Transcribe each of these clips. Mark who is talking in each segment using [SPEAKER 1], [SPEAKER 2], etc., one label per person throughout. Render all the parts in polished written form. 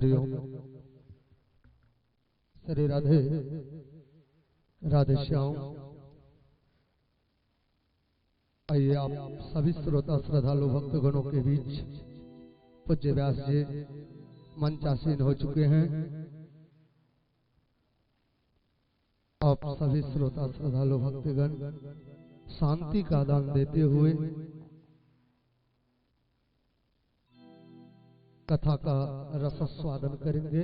[SPEAKER 1] हरिओम। श्री राधे राधे श्याम। आइए आप सभी श्रोता श्रद्धालु भक्तगणों के बीच पूज्य व्यास जी मंचासीन हो चुके हैं। आप सभी श्रोता श्रद्धालु भक्तगण शांति का दान देते हुए कथा का रसस्वादन करेंगे,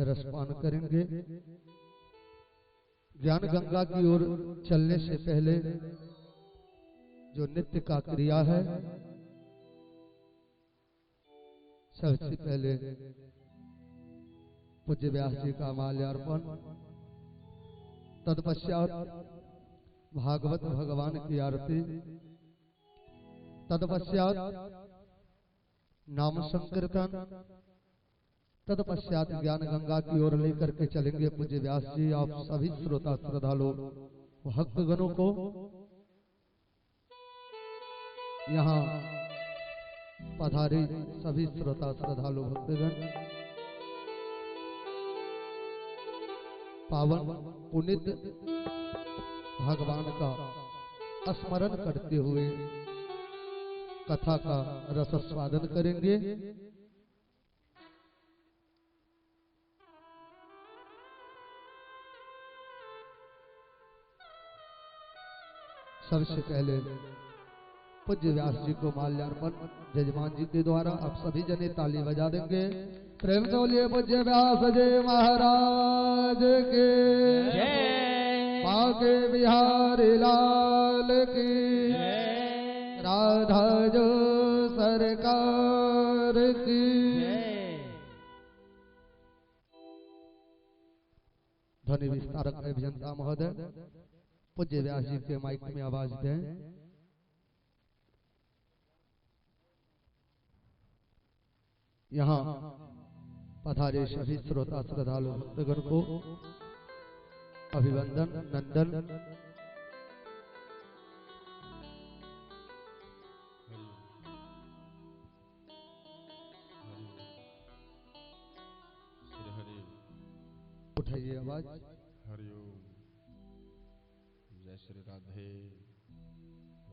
[SPEAKER 1] रसपान करेंगे। ज्ञान गंगा की ओर चलने से पहले जो नित्य का क्रिया है, सबसे पहले पूज्य व्यास जी का माल्यार्पण, तत्पश्चात भागवत भगवान की आरती, तत्पश्चात नाम संकीर्तन, तत्पश्चात ज्ञान गंगा की ओर लेकर के चलेंगे पूज्य व्यास जी। आप सभी श्रोता श्रद्धालु भक्तगणों को यहाँ पधारे सभी श्रोता श्रद्धालु भक्तगण पावन पुनित भगवान का स्मरण करते हुए कथा का रसस्वादन करेंगे। सबसे पहले पूज्य व्यास जी को माल्यार्पण जजमान जी के द्वारा आप सभी जने ताली बजा देंगे। प्रेम से बोलिए पूज्य व्यास जी महाराज के बांके बिहारी लाल की, राधा जो सरकार की। ध्वनि विस्तारक अभियंता महोदय पूज्य व्यास जी के माइक में आवाज दें। यहाँ पधारे सभी श्रोता श्रद्धालु भक्तगण को अभिवंदन नंदन। उठाइए आवाज।
[SPEAKER 2] हरिओम। जय श्री राधे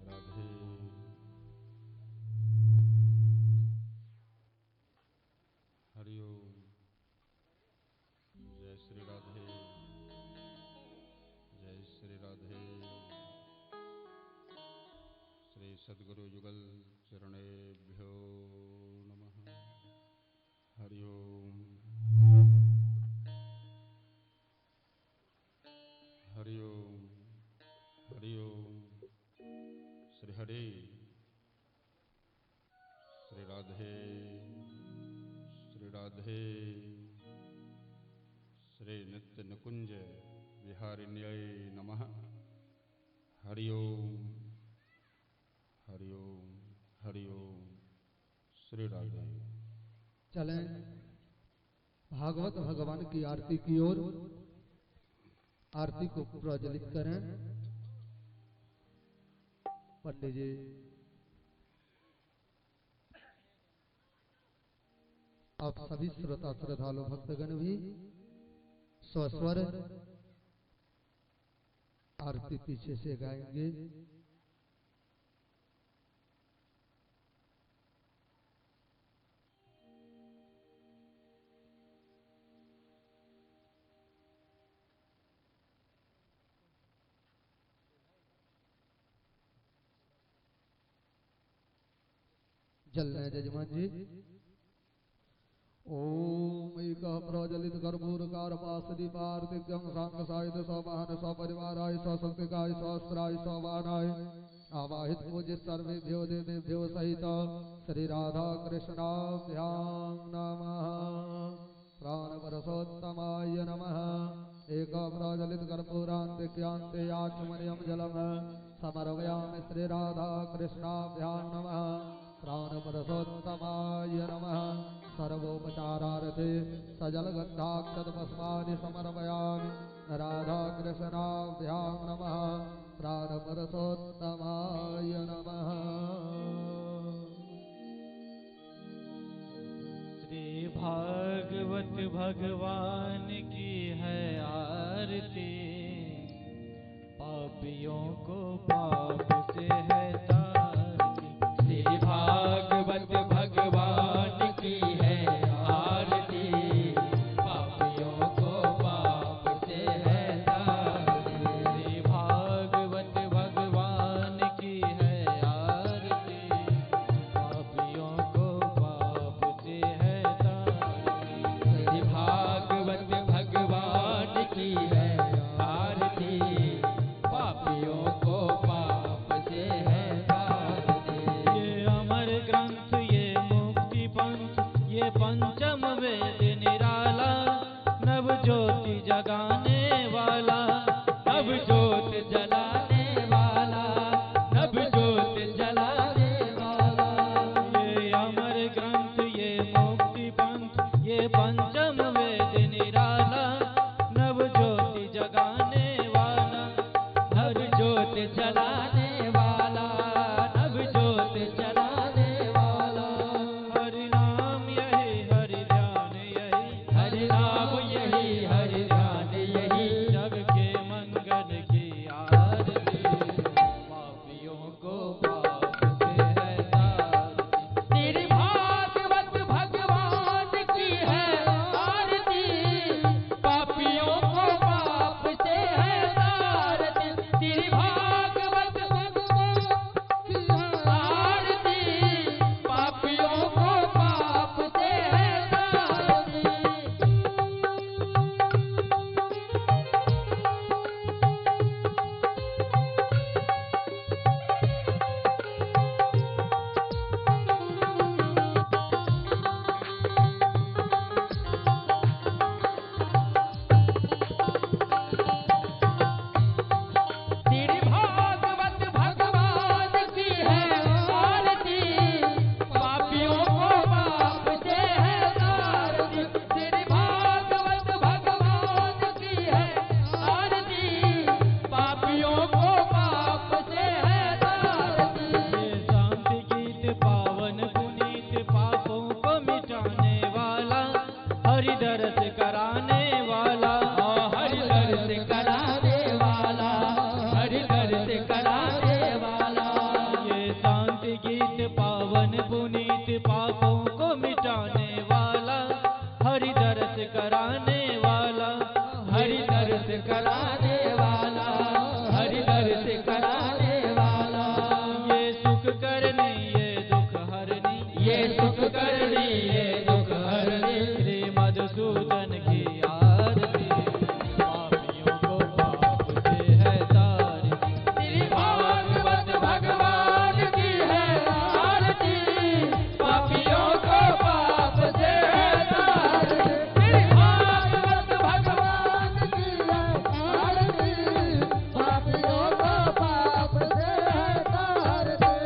[SPEAKER 2] राधे। हरिओम। जय श्री राधे जय श्री राधे। श्री सद्गुरु युगल चरणेभ्यो नमः। हरिओम हरिओम हरिओम। श्री हरि श्री राधे श्री राधे। श्री नित्य निकुंज विहारिण्यै नमः। हरिओम हरिओम हरिओम। श्री राधे।
[SPEAKER 1] चलें भागवत भगवान की आरती की ओर। आरती को प्रज्वलित करें। पंडित जी आप सभी श्रोता श्रद्धालु भक्तगण भी स्वस्वर आरती पीछे से गाएंगे। जल रहे जजमान जी। ओम एक प्रज्वलित कर्पूर कारपास दीपार्तिक्यं सांग सायुध सवाहन सपरिवाराय सशक्तिकाय सहस्राय सवानाय आवाहित पूज्य सर्वेभ्यो देवेभ्यो सहित श्री राधा कृष्णाभ्यां नमः। प्राण परसोत्तमाय नमः। एक प्रज्वलित कर्पूरान्तिक्यान्ते आचमनीयं जलम समर्पयामि श्री राधा कृष्णाभ्यां नमः। प्राण परसोत्तमाय नमः। सर्वोपचारार्थे सजलगन्धाक्षतपुष्पाणि समर्पयामि राधा कृष्णाभ्यां नमः। प्राण परसोत्तमाय नमः।
[SPEAKER 3] श्री भागवत भगवान की है आरती, पापियों को पाप से है तारती। श्री भागवत भगवान की है आरती, पापियों को पाप से है तारती। श्री भागवत भगवान की है आरती, पापियों को पाप से है तारती। श्री भागवत भगवान की है आरती, पापियों को पाप से है तारती। ये अमर ग्रंथ, ये मुक्ति पंथ, ये पंचम वेद निराला, नव ज्योति जगाने वाला, नव ज्योत जलाने वाला, नव ज्योत जलाने वाला। ये अमर ग्रंथ, ये मुक्ति पंथ, ये पंचम वेद निराला, नव ज्योति जगाने वाला, नव ज्योत जलाने वाला, नव ज्योत जलाने वाला। हरि नाम यही हरि ध्यान यही, हरि नाम यही हरि ध्यान यही, जग के मंगल की आरती, पापियों को पाप से है तारती। श्री भागवत भगवान की है आरती, पापियों को पाप से है तारती। श्री भागवत भगवान की है आरती, पापियों को पाप से है तारती। श्री भागवत भगवान की है आरती, पापियों को पाप से है तारती। श्री भागवत भगवान की है आरती, पापियों को पाप से है तारती। ये शांति गीत पावन पुनीत, पापों को मिटाने वाला, हरि दर्श कराने वाला, हरि दर्श कराने वाला, हरि दर्श कराने वाला। ये शांति गीत पावन पुनीत, पापों को मिटाने वाला, हरि दर्श कराने वाला, हरि दर्श कराने वाला, हरि दर्श कराने वाला। ये सुख करनी, ये दुख हरनी, ये सुख करनी, ये दुख हरनी, श्री मधुसूदन की आरती, पापियों को पाप से है तारती। श्री भागवत भगवान की है आरती, पापियों को पाप से है तारती। श्री भागवत भगवान की है आरती, पापियों को पाप से है तारती।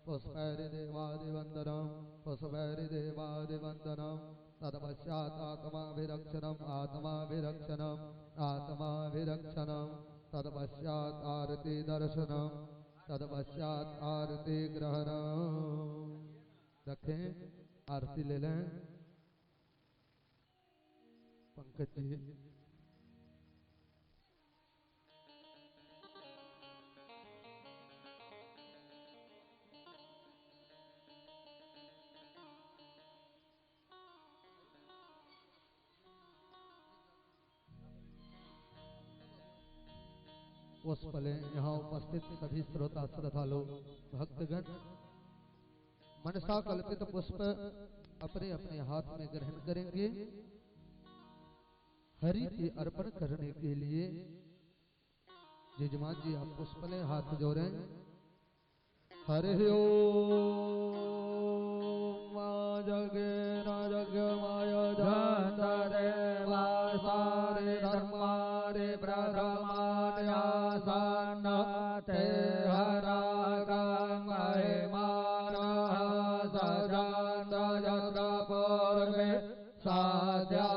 [SPEAKER 1] पुष्पैर्देवादिवन्दनं पुष्पैर्देवादिवन्दनं तत्पश्चात् आत्माभिरक्षणम् आत्माभिरक्षणम् आत्माभिरक्षणं तत्पश्चात् आरती दर्शनं तत्पश्चात् आरती ग्रहणम्। रखें, आरती ले लें। पंकज जी पुष्प लें। यहाँ उपस्थित सभी श्रोता श्रद्धालु भक्तगण मनसा कल्पित पुष्प अपने अपने हाथ में ग्रहण करेंगे। हरि के अर्पण करने के लिए यजमान जी आप पुष्प लें, हाथ जोड़ें। हरि ओम जगे न जग माय जंतरे वासारे धर्मारे प्रथमान्यासन ते हरा गंगे माना सजान यत्र पूर्वे साध्या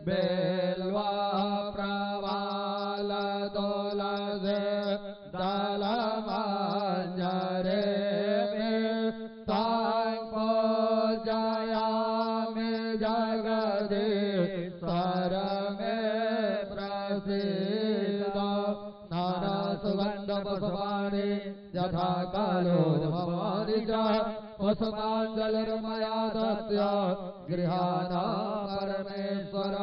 [SPEAKER 1] बेलवा प्रवाल तुलसे दल मंजरे पूजयामि जगदीश्वर में प्रसीद नाना सुगंध पुष्पाणि यथा कालो भवानि च पुष्पाञ्जलिर्मया दत्य गृहाणा परमेश्वर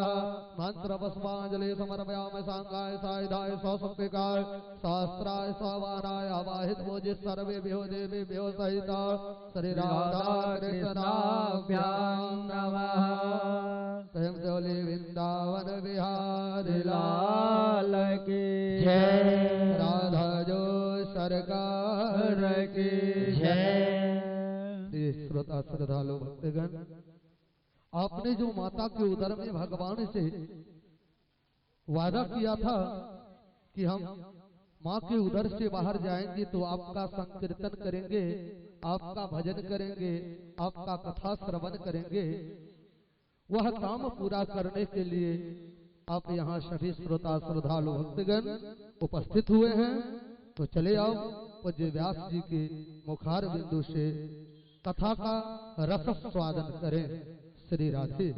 [SPEAKER 1] मंत्र पुष्पांजलि समर्पयामि सांगाय सायुधाय सौसुप्तिकाय शास्त्राय सवानाय आवाहित भोजित सर्वेभ्यो देवेभ्यो सहित श्री राधा कृष्णाभ्यां नमः। स्वयं चोली वृंदावन बिहारी लाल की जय, राधा जो सरकार की जय। श्रोता श्रद्धालु भक्तगण, आपने जो माता के उदर में भगवान से वादा किया था कि हम माँ के उदर से बाहर जाएंगे तो आपका संकीर्तन करेंगे, आपका भजन करेंगे, आपका कथा श्रवण करेंगे, वह काम पूरा करने के लिए आप यहाँ सभी श्रोता श्रद्धालु भक्तगण उपस्थित हुए हैं। तो चले आओ पूज्य व्यास जी के मुखार बिंदु से कथा का रस स्वादन करें। श्री राधे।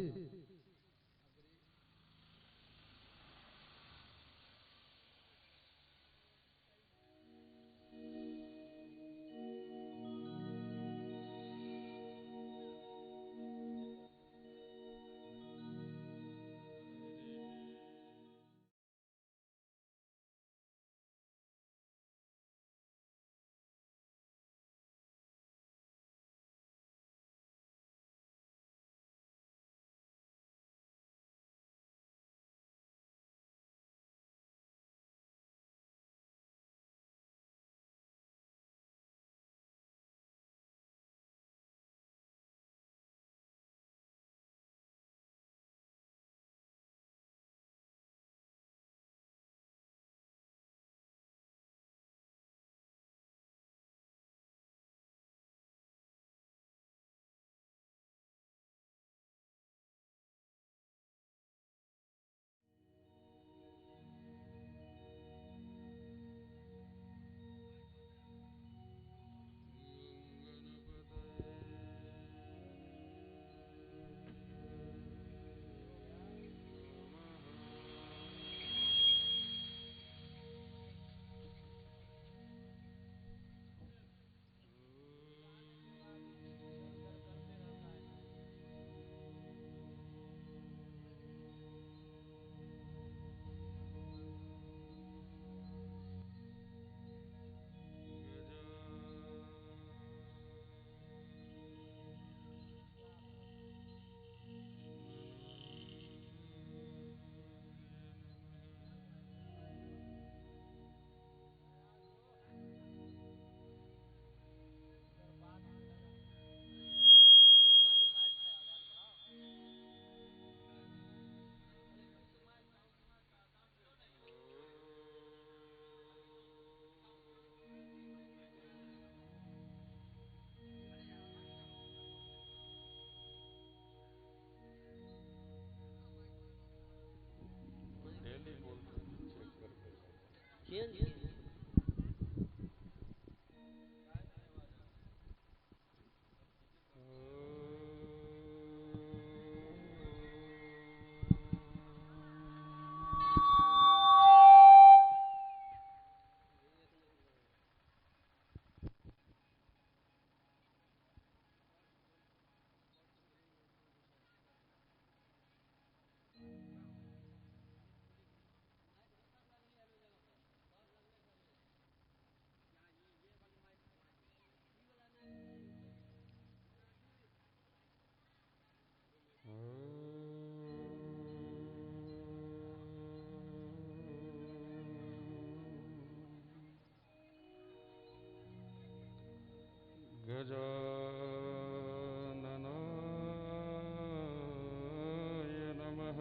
[SPEAKER 2] गजाननाय नमः।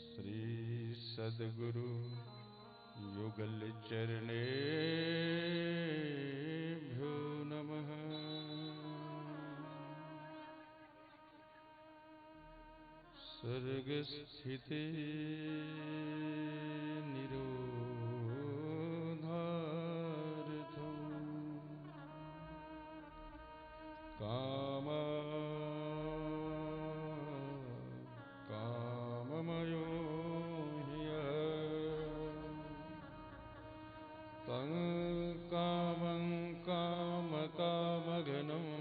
[SPEAKER 2] श्री सद्गुरु युगल चरणेभ्यो नमः। सर्गस्थिति निरोधार्थं काममयो ह्यः तं कामं कामकामघ्नम्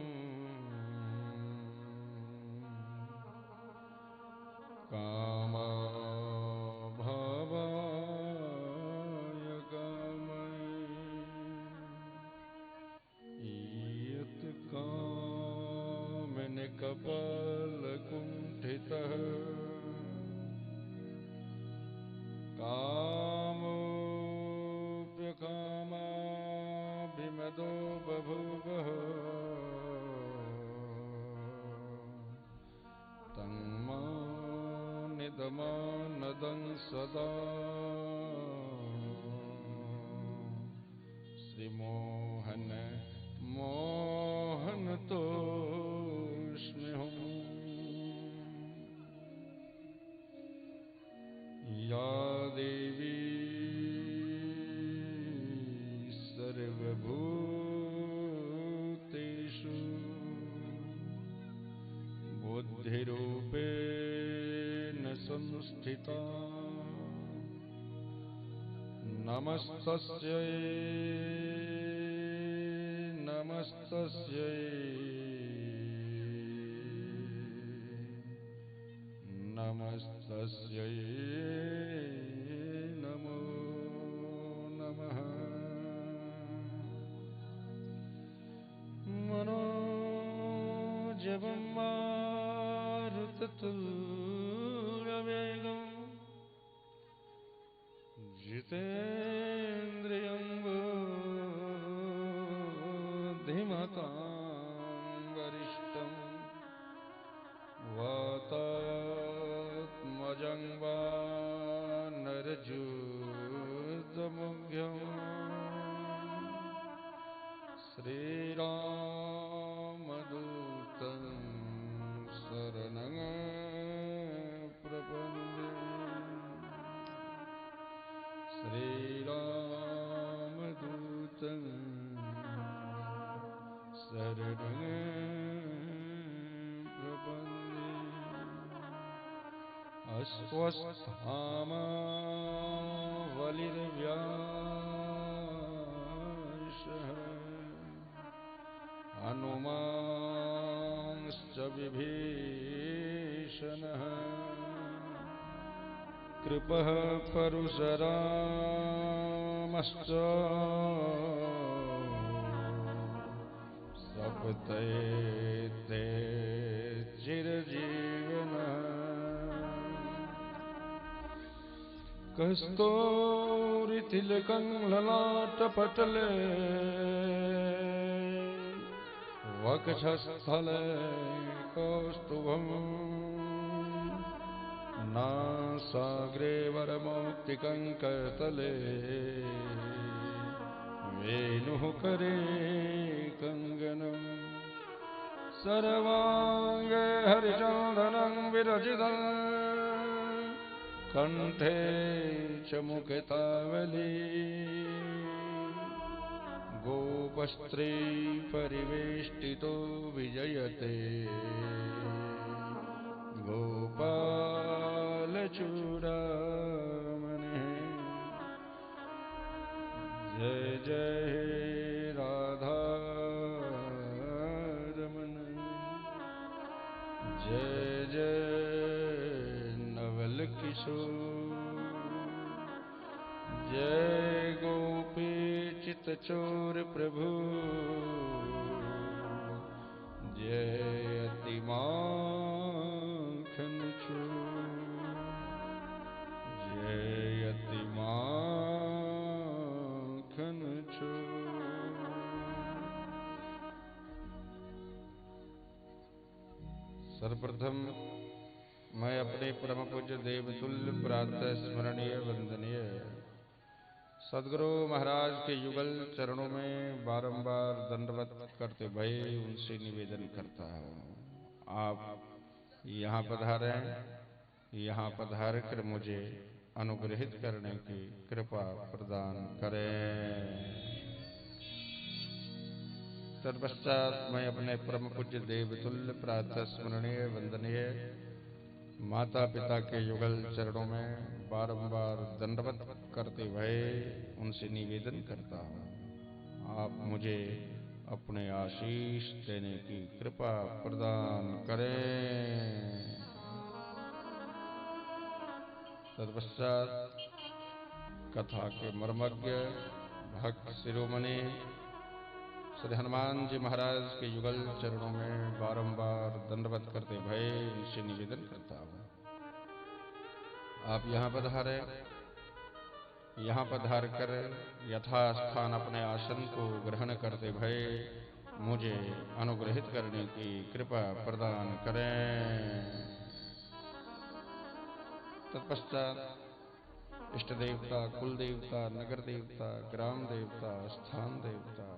[SPEAKER 2] कामाभावाय कामये यत् कामन कपालकुण्ठितः कामोऽप्यकामाभिमदो बभूवः तं मानिदमानदं सदा श्रीमोहन मोहनतोऽस्म्यहम्। या देवी सर्वभूतेषु बुद्धिरूपेण संस्थिता नमस्तस्यै नमस्तस्यै नमस्तस्यै नमो नमः। मनोजवं मारुततुल्यवेगम् जितेन्द्रियं बुद्धिमतां वरिष्ठं वातात्मजं वानरयूथमुख्यं श्रीरामदूतं शरणं प्रपद्ये। श्रीरामदूतं शरणं प्रपद्ये। अश्वस्थामा बलिर्व्यासः हनुमांश्च विभीषणः कृपः परशुरामश्च सप्तैते चिरजीवनः कस्तूरितिलकं ललाटपटले वक्षस्थले कौस्तुभम् नासाग्रे वरमौक्तिकं करतले वेणुः करे कङ्गनम् सर्वांगे हरिचंदनं विरचितं कंठे च मुखतावली गोपस्त्री परिवेष्टितो विजयते गोपालचूडामणि जय जय राधा रमण जय जय नवल किशोर जय गोपी चित चोर प्रभु जय अति माखन चोर जय अति माखन चोर। सर्वप्रथम मैं अपने परम पूज्य देवतुल्य प्रातः स्मरणीय वंदनीय सदगुरु महाराज के युगल चरणों में बारंबार दंडवत करते भय उनसे निवेदन करता हूँ, आप यहाँ पधारे, यहाँ पधार कर मुझे अनुग्रहित करने की कृपा प्रदान करें। तत्पश्चात मैं अपने परम पूज्य देवतुल्य प्रातः स्मरणीय वंदनीय माता पिता के युगल चरणों में बारंबार दंडवत करते हुए उनसे निवेदन करता हूँ, आप मुझे अपने आशीष देने की कृपा प्रदान करें। तत्पश्चात कथा के मर्मज्ञ भक्त शिरोमणि श्री हनुमान जी महाराज के युगल चरणों में बारंबार दंडवत करते भय उनसे निवेदन करता हूँ, आप यहाँ पधारे, यहाँ पधार कर यथास्थान अपने आसन को ग्रहण करते भय मुझे अनुग्रहित करने की कृपा प्रदान करें। तत्पश्चात इष्ट देवता, कुल देवता, नगर देवता, ग्राम देवता, स्थान देवता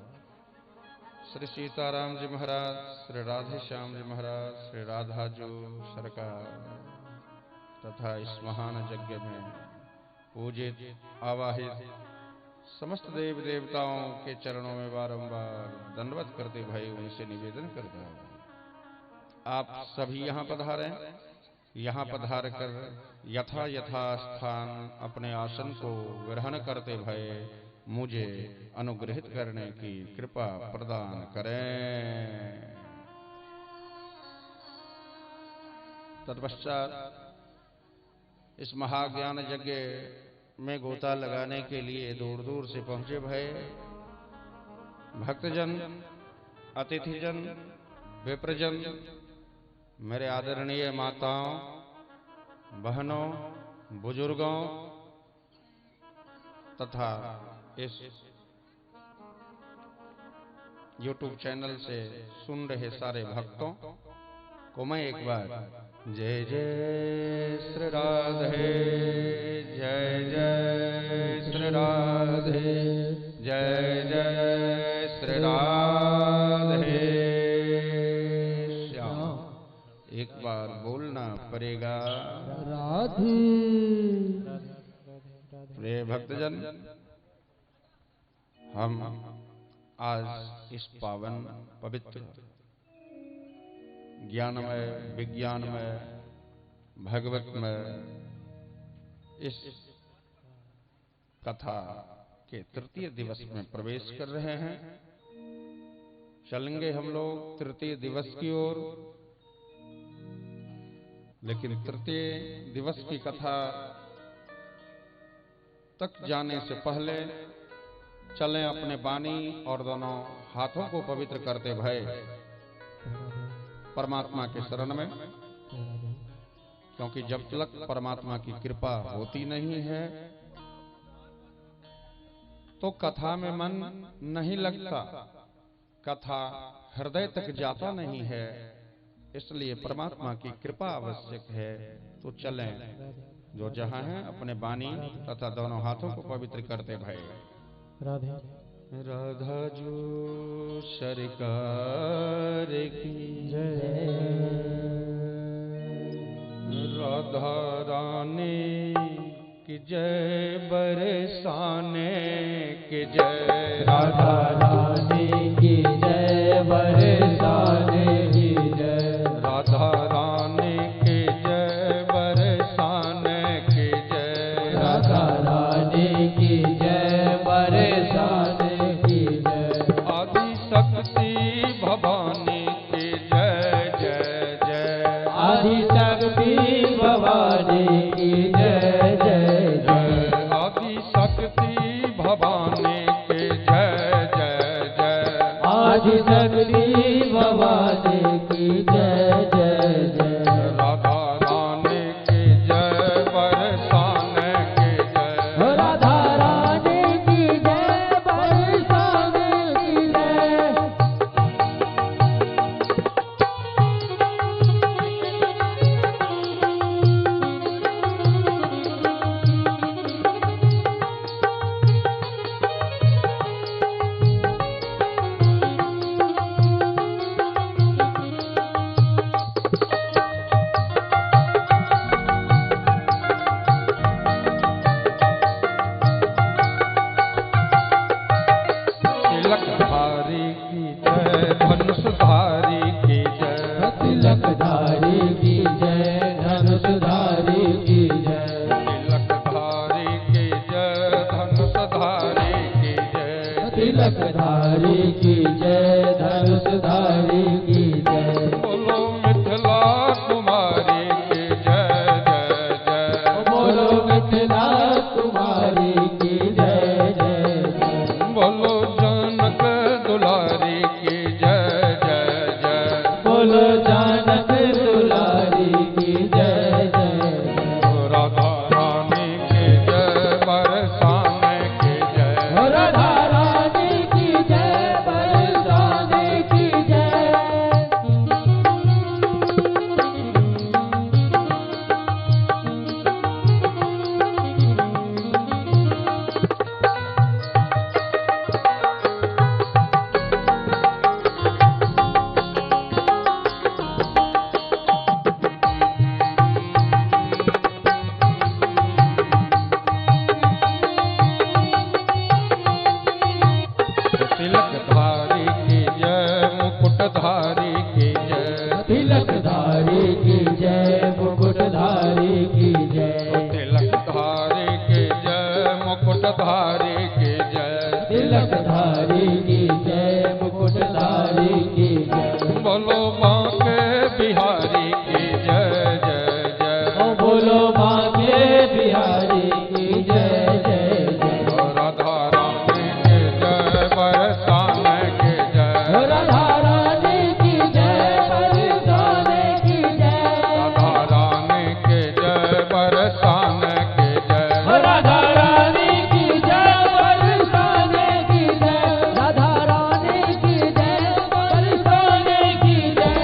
[SPEAKER 2] श्री सीताराम जी महाराज, श्री राधे श्याम जी महाराज, श्री राधा जो सरकार तथा इस महान यज्ञ में पूजित आवाहित समस्त देव देवताओं के चरणों में बारंबार दंडवत करते भय उनसे निवेदन करता हूँ, आप सभी यहाँ पधारें, यहाँ पधार कर यथा स्थान अपने आसन को ग्रहण करते भय मुझे अनुग्रहित करने की कृपा प्रदान करें। तत्पश्चात इस महाज्ञान यज्ञ में गोता लगाने के लिए दूर दूर से पहुंचे भय भक्तजन, अतिथिजन, विप्रजन, मेरे आदरणीय माताओं, बहनों, बुजुर्गों तथा इस YouTube चैनल से सुन रहे सारे भक्तों को मैं एक बार जय जय श्री राधे, जय जय श्री राधे, जय जय श्री राधे श्याम एक बार बोलना पड़ेगा
[SPEAKER 1] राधे।
[SPEAKER 2] प्रिय भक्तजन, हम आज इस पावन पवित्र ज्ञानमय, विज्ञानमय, भगवतमय इस कथा के तृतीय दिवस में प्रवेश कर रहे हैं। चलेंगे हम लोग तृतीय दिवस की ओर, लेकिन तृतीय दिवस की कथा तक जाने से पहले चलें अपने बानी और दोनों हाथों को पवित्र करते भय परमात्मा के शरण में, क्योंकि जब तक परमात्मा की कृपा होती नहीं है तो कथा में मन नहीं लगता, कथा हृदय तक जाता नहीं है। इसलिए परमात्मा की कृपा आवश्यक है। तो चलें, जो जहां हैं अपने बानी तथा दोनों हाथों को पवित्र करते भय
[SPEAKER 3] राधे
[SPEAKER 2] राधा जो सरकार की राधा रानी की जय, बरसाने की जय,
[SPEAKER 3] राधा रानी की जय, बरसाने की जय,
[SPEAKER 2] राधा रानी की जय, बरसाने की जय,
[SPEAKER 3] राधा रानी की जय, बरसाने की जय,
[SPEAKER 2] आदि शक्ति भवानी की जय जय जय,
[SPEAKER 3] आदि शक्ति भवानी की जय जय जय,
[SPEAKER 2] आदि शक्ति भवानी की जय जय जय,
[SPEAKER 3] आदि शक्ति भवानी की जय जय जय,
[SPEAKER 2] राधा रानी की जय, बरसाने की जय,
[SPEAKER 3] राधा रानी की जय, बरसाने की जय,
[SPEAKER 2] तिलकधारी की जय, धनुषधारी की जय,
[SPEAKER 3] तिलकधारी की जय, धनुषधारी की जय,
[SPEAKER 2] तिलकधारी की जय, धनुषधारी की जय,
[SPEAKER 3] तिलकधारी की जय, धनुषधारी की जय,
[SPEAKER 2] बोलो मिथिला कुमारी की जय जय जय,
[SPEAKER 3] बोलो मिथिला कुमारी की जय जय जय,
[SPEAKER 2] बोलो जनक दुलारी की जय जय जय,
[SPEAKER 3] बोलो जानक दुलारी की जय जय जय,
[SPEAKER 2] राधा रानी की जय, बरसाने की जय,
[SPEAKER 3] राधा रानी की जय, बरसाने की जय,
[SPEAKER 2] तिलकधारी की जय, मुकुटधारी की जय,
[SPEAKER 3] तिलकधारी की जय, मुकुटधारी की जय,
[SPEAKER 2] तिलकधारी की जय, मुकुटधारी की जय,
[SPEAKER 3] तिलकधारी की जय, मुकुटधारी की जय,
[SPEAKER 2] बोलो बांके बिहारी की जय जय जय,
[SPEAKER 3] ओ बोलो भाग्य बिहारी की जय जय जय,
[SPEAKER 2] राधा रानी की जय, बरसाने की जय,
[SPEAKER 3] राधा रानी की जय, बरसाने की जय,
[SPEAKER 2] राधा रानी की जय, बरसाने की जय,
[SPEAKER 3] राधा रानी की जय, बरसाने की जय, राधा रानी की जय, बरसाने की जय,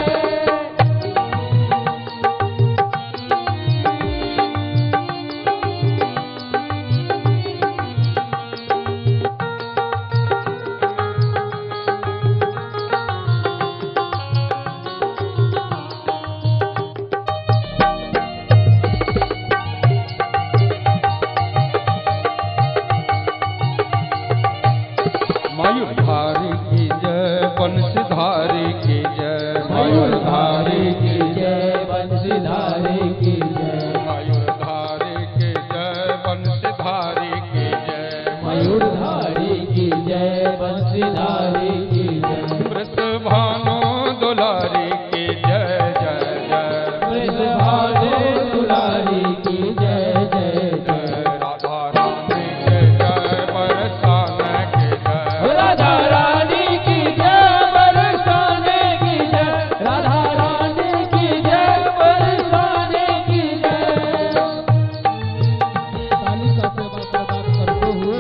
[SPEAKER 2] मयूरधारी की जय, बंशीधारी की जय,
[SPEAKER 3] मयूरधारी की जय, बंशीधारी की जय,
[SPEAKER 2] मयूरधारी की जय, बंशीधारी की जय,
[SPEAKER 3] मयूरधारी की जय, बंशीधारी की जय,
[SPEAKER 2] वृषभानु दुलारी की जय जय जय,
[SPEAKER 3] वृषभानु दुलारी की जय जय जय,
[SPEAKER 2] राधा रानी की जय, बरसाने की जय,
[SPEAKER 3] राधा रानी की जय, बरसाने की जय, राधा रानी की जय, बरसाने की जय,
[SPEAKER 1] ताली का सेवा प्रदान करते हुए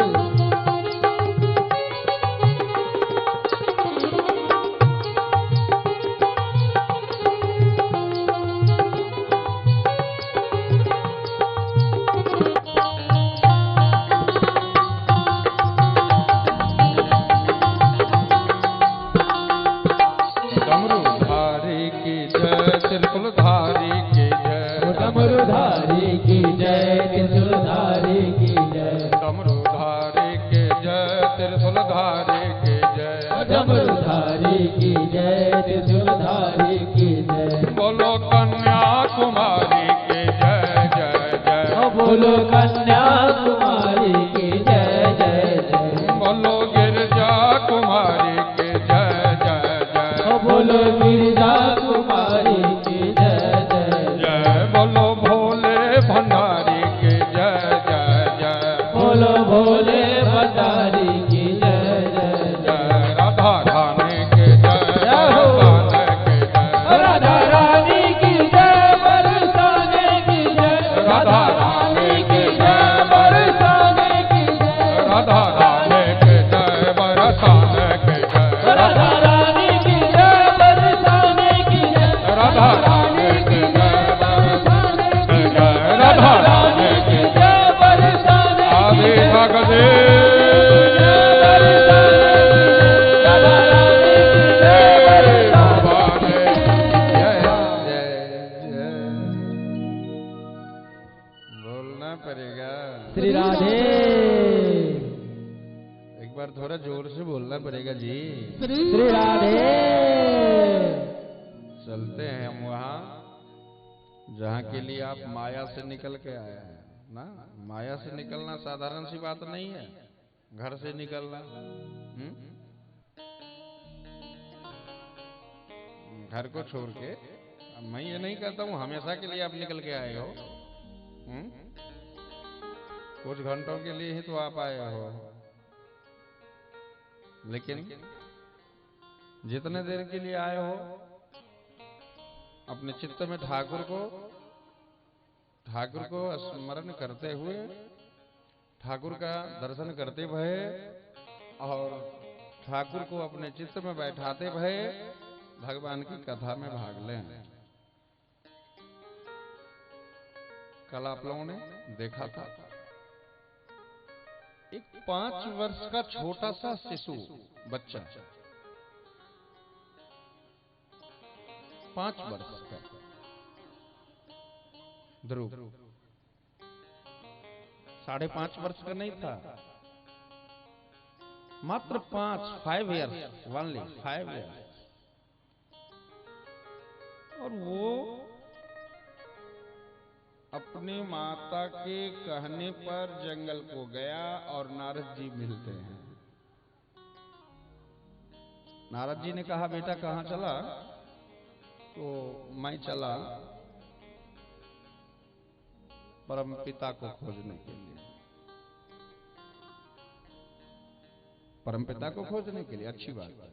[SPEAKER 3] डमरूधारी की जय, त्रिशूलधारी की जय।
[SPEAKER 2] बोलो कन्याकुमारी की जय जय जय।
[SPEAKER 3] बोलो कन्याकुमारी की जय जय जय।
[SPEAKER 2] बोलो गिरजा कुमारी की जय जय जय।
[SPEAKER 3] बोलो गिरिजा कुमारी की जय जय
[SPEAKER 2] जय। बोलो भोले भंडारी की जय जय जय।
[SPEAKER 3] बोलो भोले भंडारी की जय जय
[SPEAKER 2] जय। राधा रानी की जय,
[SPEAKER 3] राधा रानी की जय, बरसाने की जय।
[SPEAKER 2] राधा
[SPEAKER 3] रानी की जय, बरसाने की जय।
[SPEAKER 2] राधा रानी की जय, बरसाने की जय।
[SPEAKER 3] राधा रानी की जय, बरसाने की जय।
[SPEAKER 2] राधा रानी की जय, बरसाने की जय। राधा रानी की
[SPEAKER 3] जय, बरसाने की
[SPEAKER 2] आदि
[SPEAKER 3] जय।
[SPEAKER 2] भगदे
[SPEAKER 3] राधा रानी की जय, बरसाने
[SPEAKER 2] बोलना पड़ेगा।
[SPEAKER 3] श्री राधे।
[SPEAKER 2] एक बार थोड़ा जोर से बोलना पड़ेगा जी।
[SPEAKER 3] श्री राधे।
[SPEAKER 2] चलते हैं हम वहाँ जहाँ के लिए आप माया से निकल के आए हैं ना। माया से निकलना साधारण सी बात नहीं है, घर से निकलना। घर को छोड़ के, मैं ये नहीं कहता हूँ हमेशा के लिए आप निकल के आए हो। कुछ घंटों के लिए ही तो आप आए हो, लेकिन जितने देर के लिए आए हो अपने चित्त में ठाकुर को स्मरण करते हुए, ठाकुर का दर्शन करते हुए और ठाकुर को अपने चित्त में बैठाते हुए भगवान की कथा में भाग लें। कल आप लोगों ने देखा था एक 5 वर्ष का छोटा सा शिशु बच्चा, 5 वर्ष का ध्रुव, 5.5 वर्ष का नहीं था, मात्र 5 इयर्स, ओनली 5 इयर्स। और वो अपनी माता के कहने पर जंगल को गया और नारद जी मिलते हैं। नारद जी ने कहा बेटा कहाँ चला? तो मैं चला परम पिता को खोजने के लिए। परम पिता को खोजने के लिए, अच्छी बात है।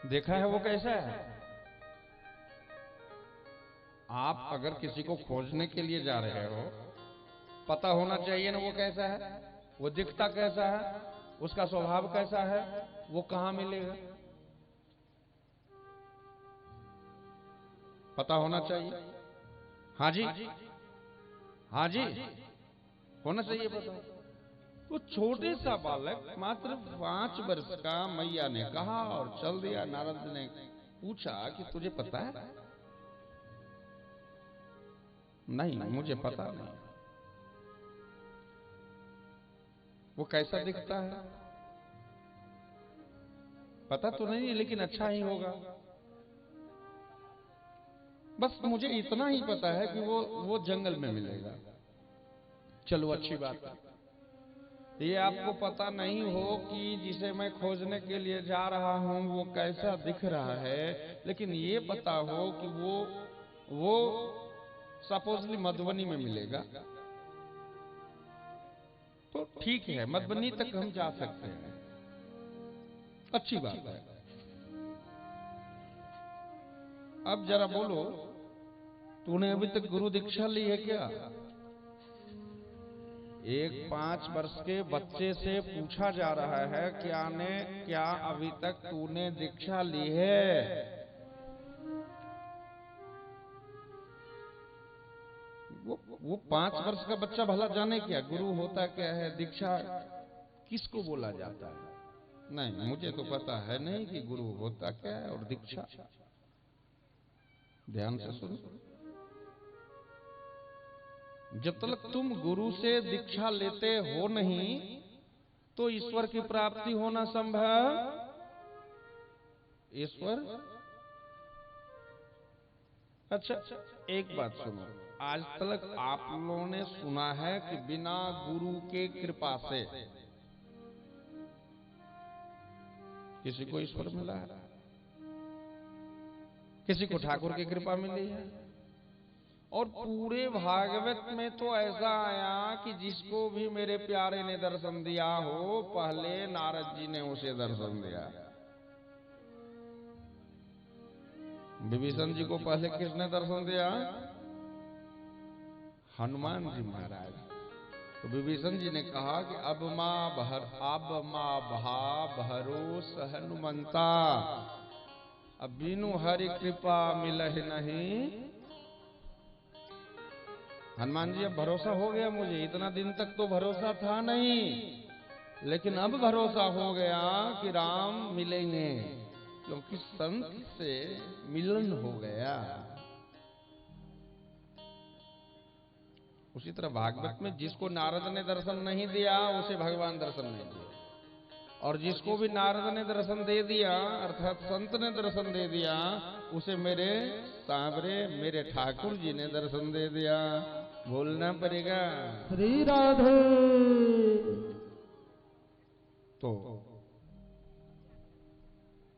[SPEAKER 2] देखा है वो कैसा है? आप अगर किसी को खोजने के लिए जा रहे हो, पता होना चाहिए ना वो कैसा है, वो दिखता कैसा है, उसका स्वभाव कैसा है, वो कहां मिलेगा, पता होना चाहिए। हाँ जी, हाँ जी, होना चाहिए पता। तो छोटे सा बालक मात्र 5 वर्ष का मैया ने कहा और चल दिया। नारद ने पूछा कि तुझे पता है? नहीं, मुझे पता नहीं। वो कैसा दिखता है पता तो नहीं, लेकिन अच्छा ही होगा। बस मुझे इतना ही पता है कि वो जंगल में मिलेगा। चलो अच्छी बात है। ये आपको पता नहीं हो कि जिसे मैं खोजने के लिए जा रहा हूं वो कैसा दिख रहा है, लेकिन ये पता हो कि वो सपोजली मधुबनी में मिलेगा, तो ठीक है, मधुबनी तक हम जा सकते हैं, अच्छी बात है। अब जरा बोलो, तूने अभी तक गुरु दीक्षा ली है क्या? एक 5 वर्ष के बच्चे से पूछा जा रहा है क्या अभी तक तूने दीक्षा ली है? वो 5 वर्ष का बच्चा भला जाने क्या गुरु होता क्या है, दीक्षा किसको बोला जाता है? नहीं, मुझे तो पता है नहीं कि गुरु होता क्या है और दीक्षा। ध्यान से सुनो, जब तक तुम गुरु से दीक्षा लेते हो नहीं, तो ईश्वर की प्राप्ति होना संभव। ईश्वर, अच्छा एक बात सुनो, आज तक आप लोगों ने सुना है कि बिना गुरु के कृपा से किसी को ईश्वर मिला है? किसी को ठाकुर की कृपा मिली है? और पूरे भागवत में तो ऐसा आया कि जिसको भी मेरे प्यारे ने दर्शन दिया हो, पहले नारद जी ने उसे दर्शन दिया। विभीषण जी को पहले किसने दर्शन दिया? हनुमान जी महाराज। तो विभीषण जी ने कहा कि अब मां भा भरोस हनुमंता, अब बिनु हरि कृपा मिलहि नहीं। हनुमान जी अब भरोसा हो गया मुझे, इतना दिन तक तो भरोसा था नहीं, लेकिन अब भरोसा हो गया कि राम मिलेंगे, क्योंकि संत से मिलन हो गया। उसी तरह भागवत में जिसको नारद ने दर्शन नहीं दिया उसे भगवान दर्शन नहीं दिया, और जिसको भी नारद ने दर्शन दे दिया अर्थात संत ने दर्शन दे दिया, उसे मेरे सांवरे मेरे ठाकुर जी ने दर्शन दे दिया। बोलना पड़ेगा
[SPEAKER 3] श्री राधे।
[SPEAKER 2] तो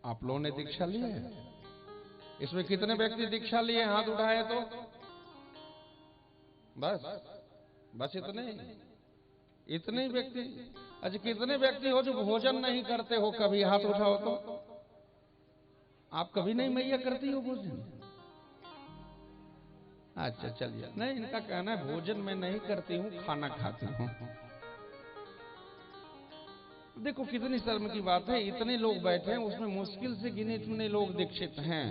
[SPEAKER 2] आप लोगों ने दीक्षा ली है? इसमें कितने व्यक्ति दीक्षा लिए? हाथ उठाए तो बस इतने ही व्यक्ति। अच्छा, कितने व्यक्ति हो जो भोजन नहीं करते हो? कभी हाथ उठाओ तो। आप कभी नहीं मैया करती हो भोजन? अच्छा चलिए, नहीं, इनका कहना है भोजन मैं नहीं करती हूँ, खाना खाती हूँ। देखो कितनी शर्म की बात है, इतने लोग बैठे हैं, उसमें मुश्किल से गिने चुने लोग दीक्षित हैं।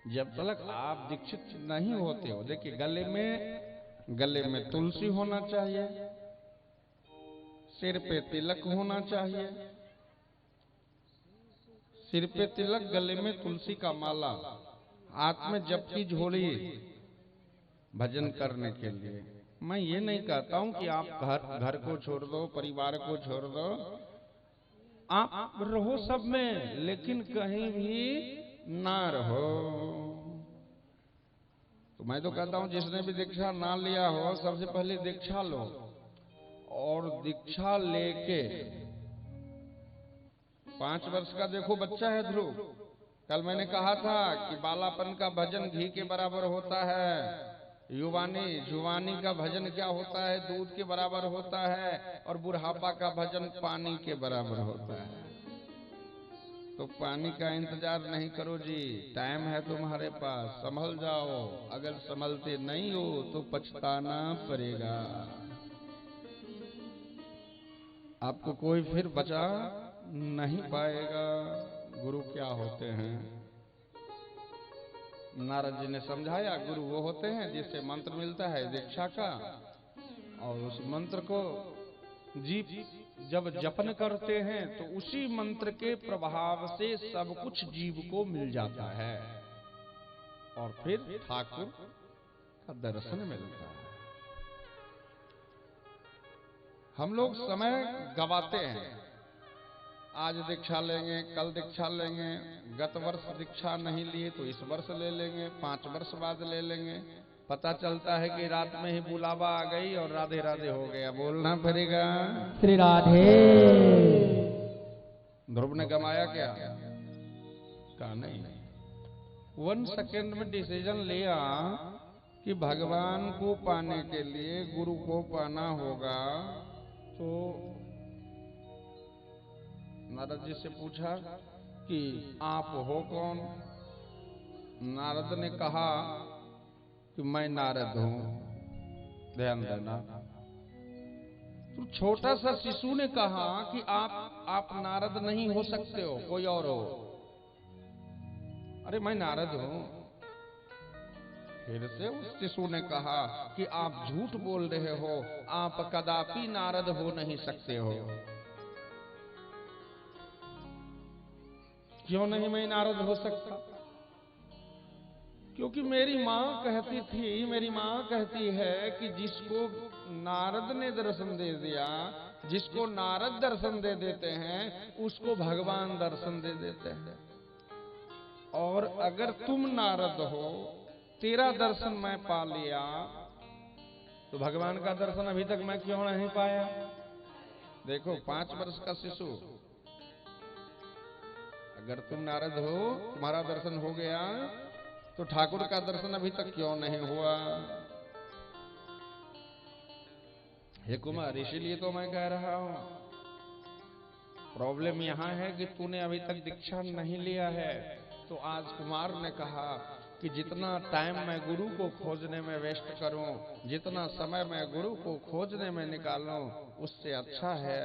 [SPEAKER 2] जब तक आप दीक्षित नहीं होते हो, देखिए गले में तुलसी होना चाहिए, सिर पे तिलक होना चाहिए, सिर पे तिलक, गले में तुलसी का माला, हाथ में जप की झोली, भजन करने के लिए। मैं ये नहीं कहता हूं कि आप घर को छोड़ दो, परिवार को छोड़ दो, आप रहो सब में, लेकिन कहीं भी ना रहो। तो मैं तो कहता हूं जिसने भी दीक्षा ना लिया हो, सबसे पहले दीक्षा लो, और दीक्षा लेके 5 वर्ष का देखो बच्चा है ध्रुव, कल मैंने कहा था कि बालापन का भजन घी के बराबर होता है, जुवानी का भजन क्या होता है? दूध के बराबर होता है, और बुढ़ापा का भजन पानी के बराबर होता है। तो पानी का इंतजार नहीं करो जी, टाइम है तुम्हारे पास, संभल जाओ। अगर संभलते नहीं हो तो पछताना पड़ेगा। आपको कोई फिर बचा नहीं पाएगा। गुरु क्या होते हैं? नारद जी ने समझाया, गुरु वो होते हैं जिससे मंत्र मिलता है दीक्षा का, और उस मंत्र को जीव जब जपन करते हैं तो उसी मंत्र के प्रभाव से सब कुछ जीव को मिल जाता है, और फिर ठाकुर का दर्शन मिलता है। हम लोग समय गवाते हैं, आज दीक्षा लेंगे, कल दीक्षा लेंगे, गत वर्ष दीक्षा नहीं लिए तो इस वर्ष ले लेंगे, 5 वर्ष बाद ले लेंगे। पता चलता है कि रात में ही बुलावा आ गई और राधे राधे हो गया। बोलना पड़ेगा
[SPEAKER 3] श्री राधे।
[SPEAKER 2] ध्रुव ने गमाया क्या? कहा नहीं, 1 सेकेंड में डिसीजन लिया कि भगवान को पाने के लिए गुरु को पाना होगा। तो नारद जी से पूछा कि आप हो कौन? नारद ने कहा कि मैं नारद हूं। ध्यान देना, तो छोटा सा शिशु ने कहा कि आप नारद नहीं हो सकते हो, कोई और हो। अरे मैं नारद हूं। फिर से उस शिशु ने कहा कि आप झूठ बोल रहे हो, आप कदापि नारद हो नहीं सकते हो। क्यों नहीं मैं नारद हो सकता? क्योंकि मेरी माँ कहती है कि जिसको नारद ने दर्शन दे दिया, जिसको नारद दर्शन दे देते हैं उसको भगवान दर्शन दे देते हैं। और अगर तुम नारद हो, तेरा दर्शन मैं पा लिया, तो भगवान का दर्शन अभी तक मैं क्यों नहीं पाया? देखो 5 वर्ष का शिशु, अगर तुम नारद हो, तुम्हारा दर्शन हो गया, तो ठाकुर का दर्शन अभी तक क्यों नहीं हुआ? हे कुमार, इसीलिए तो मैं कह रहा हूं, प्रॉब्लम यहां है कि तूने अभी तक दीक्षा नहीं लिया है। तो आज कुमार ने कहा कि जितना टाइम मैं गुरु को खोजने में वेस्ट करूं, जितना समय मैं गुरु को खोजने में निकालूं, उससे अच्छा है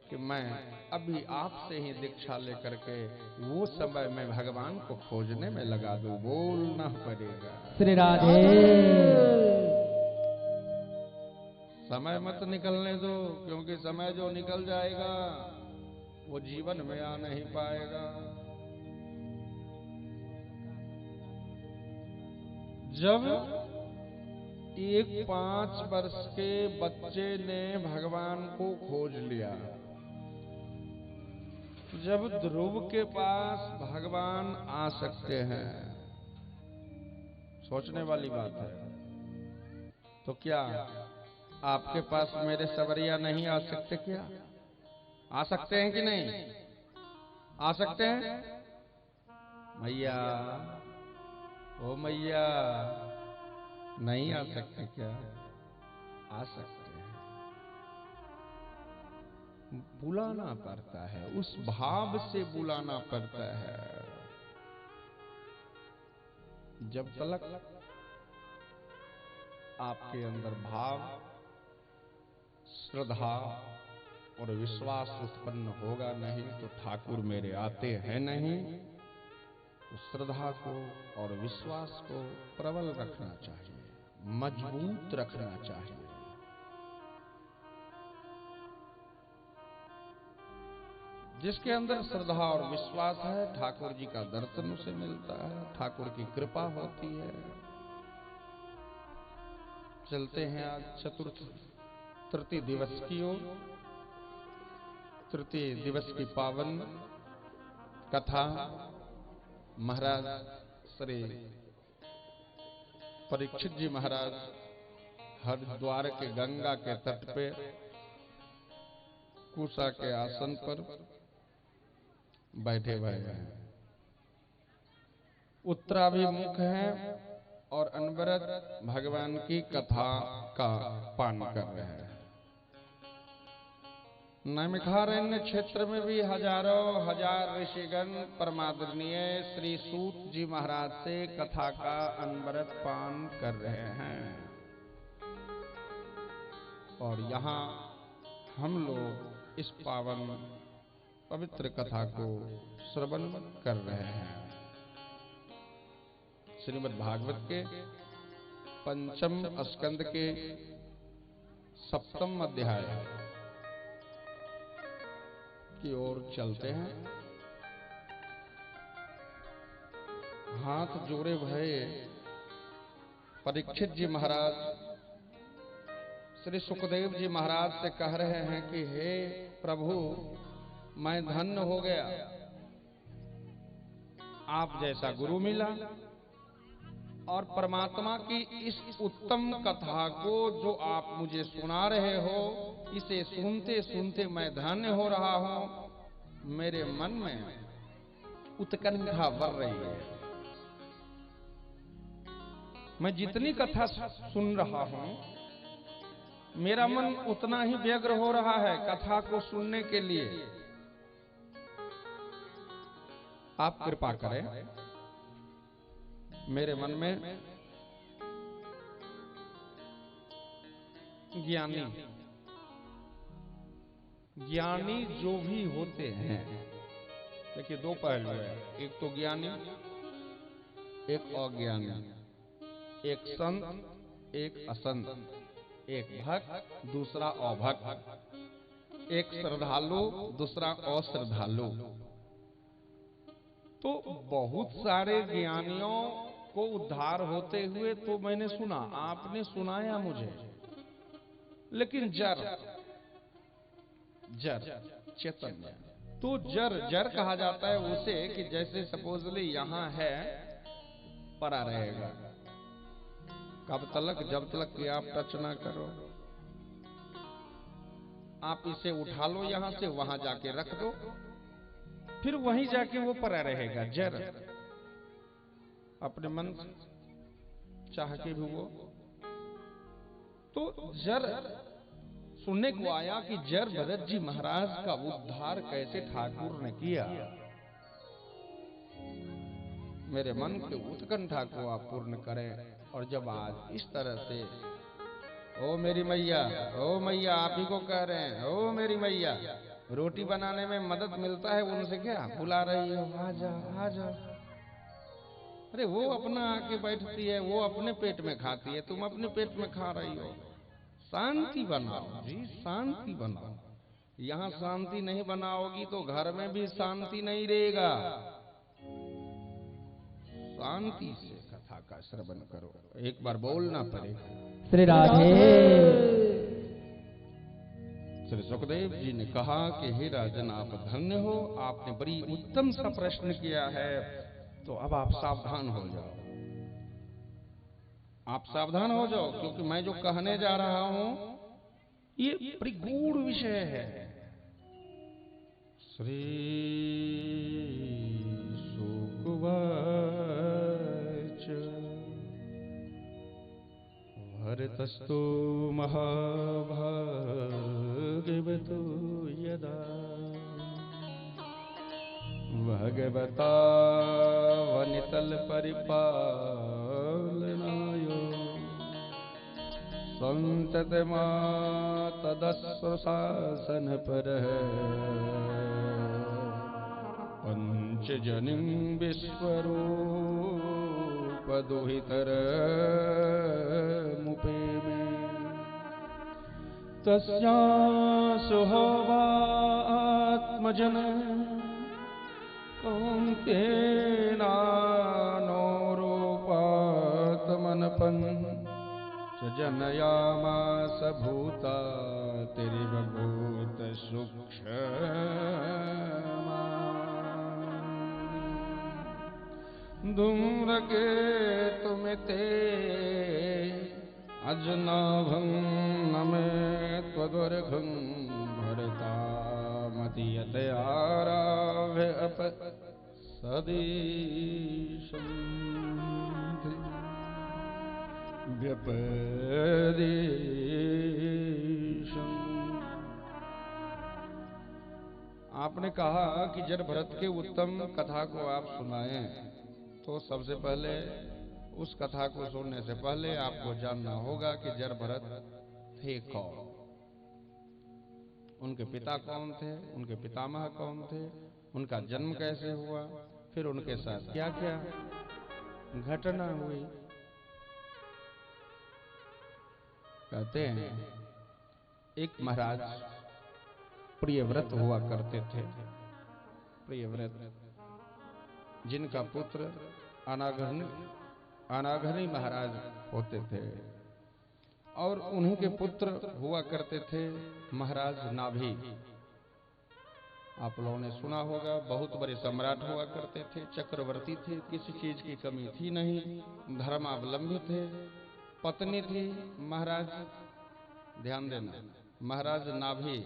[SPEAKER 2] कि मैं अभी आपसे ही दीक्षा लेकर के वो समय मैं भगवान को खोजने में लगा दूं। बोलना पड़ेगा
[SPEAKER 3] श्री राधे।
[SPEAKER 2] समय मत निकलने दो, क्योंकि समय जो निकल जाएगा वो जीवन में आ नहीं पाएगा। जब एक 5 वर्ष के बच्चे ने भगवान को खोज लिया, जब ध्रुव के पास भगवान आ सकते हैं, सोचने वाली बात है, तो क्या आपके पास मेरे सवरिया नहीं आ सकते? क्या आ सकते हैं कि नहीं? आ सकते हैं? मैया, ओ मैया, नहीं आ सकते क्या? आ सकते हैं। बुलाना पड़ता है, उस भाव से बुलाना पड़ता है। जब तक आपके अंदर भाव, श्रद्धा और विश्वास उत्पन्न होगा नहीं, तो ठाकुर मेरे आते हैं नहीं। तो श्रद्धा को और विश्वास को प्रबल रखना चाहिए, मजबूत रखना चाहिए। जिसके अंदर श्रद्धा और विश्वास है, ठाकुर जी का दर्शन उसे मिलता है, ठाकुर की कृपा होती है। चलते हैं आज चतुर्थ तृतीय दिवस की ओर। तृतीय दिवस की पावन कथा महाराज श्री परीक्षित जी महाराज हरिद्वार के गंगा के तट पे कुशा के आसन पर बैठे हुए हैं, उत्तराभिमुख हैं और अनवरत भगवान की कथा का पान कर रहे हैं। नैमिषारण्य क्षेत्र में भी हजारों हजार ऋषिगण परमादरणीय श्री सूत जी महाराज से कथा का अनवरत पान कर रहे हैं, और यहाँ हम लोग इस पावन पवित्र कथा को श्रवण कर रहे हैं। श्रीमद् भागवत के 5म स्कंद के 7म अध्याय की ओर चलते हैं। हाथ जोड़े भये परीक्षित जी महाराज श्री सुखदेव जी महाराज से कह रहे हैं कि हे प्रभु, मैं धन्य हो गया, आप जैसा गुरु मिला, और परमात्मा की इस उत्तम कथा को जो आप मुझे सुना रहे हो, इसे सुनते सुनते मैं धन्य हो रहा हूं। मेरे मन में उत्कंठा बढ़ रही है। मैं जितनी कथा सुन रहा हूं, मेरा मन उतना ही व्यग्र हो रहा है कथा को सुनने के लिए। आप कृपा करें, मेरे मन में ज्ञानी जो भी होते हैं, देखिए 2 पहलू है, एक तो ज्ञानी, एक अज्ञानी, एक संत, एक असंत, एक भक्त, दूसरा अभक्त, एक श्रद्धालु, दूसरा अश्रद्धालु। तो बहुत सारे ज्ञानियों को उद्धार होते हुए तो मैंने सुना, आपने सुनाया मुझे, लेकिन जर जर चैतन्य। तो जर जर कहा जाता है उसे कि जैसे सपोजली यहां है, परा रहेगा। कब तलक? जब तलक कि आप टच ना करो। आप इसे उठा लो यहां से, वहां जाके रख दो, फिर वहीं जाके वो परा रहेगा। जर अपने मन चाह के भी वो। तो जर सुनने को आया कि जर भरत जी महाराज का उद्धार कैसे ठाकुर ने किया। मेरे मन के उत्कंठा को आप पूर्ण करें। और जब आज इस तरह से ओ मेरी मैया, ओ मैया आप ही को कह रहे हैं, ओ मेरी मैया, रोटी बनाने में मदद मिलता है उनसे, क्या बुला रही हो, आ जाओ आ जाओ। अरे वो अपना आके बैठती है, वो अपने पेट में खाती है, तुम अपने पेट में खा रही हो। शांति बनाओ जी, शांति बनाओ। यहाँ शांति नहीं बनाओगी तो घर में भी शांति नहीं रहेगा। शांति से कथा का श्रवण करो। एक बार बोलना पड़ेगा।
[SPEAKER 3] श्री राधे।
[SPEAKER 2] श्री सुखदेव जी ने कहा कि हे राजन आप धन्य हो, आपने बड़ी उत्तम सा प्रश्न किया है, तो अब आप सावधान हो जाओ। आप सावधान हो जाओ, क्योंकि मैं जो कहने जा रहा हूं ये बड़ी गूढ़ विषय है। श्री सुखवाच भरतस्तु महाभागवतो यदा भगवता वनितल परिपालनाय संततमातदस्वशासन परः पंचजनिं विश्वरूपदुहितरमुपेमे तस्यासुहवात्मजन कौन्तेनानोरूपात्मनपन् च जनयामास भूता तिरिवभूत सूक्ष्मा धूम्रकेतुमिते अजनाभं नमे त्वदुर्घं भरतामतीयते आराभ्य अप सदीशं व्यपदेशं। आपने कहा कि जब भरत के उत्तम कथा को आप सुनाएं, तो सबसे पहले उस कथा को सुनने से पहले आपको जानना होगा कि जर भरत थे कौन, उनके पिता कौन थे, उनके पितामह कौन थे, उनका जन्म कैसे हुआ, फिर उनके साथ क्या क्या घटना हुई। कहते हैं एक महाराज प्रियव्रत हुआ करते थे। प्रियव्रत जिनका पुत्र अनाघनी महाराज होते थे, और उन्हीं के पुत्र हुआ करते थे महाराज नाभि। आप लोगों ने सुना होगा, बहुत बड़े सम्राट हुआ करते थे, चक्रवर्ती थे, किसी चीज की कमी थी नहीं, धर्मावलंबी थे, पत्नी थी महाराज, ध्यान देना, महाराज नाभि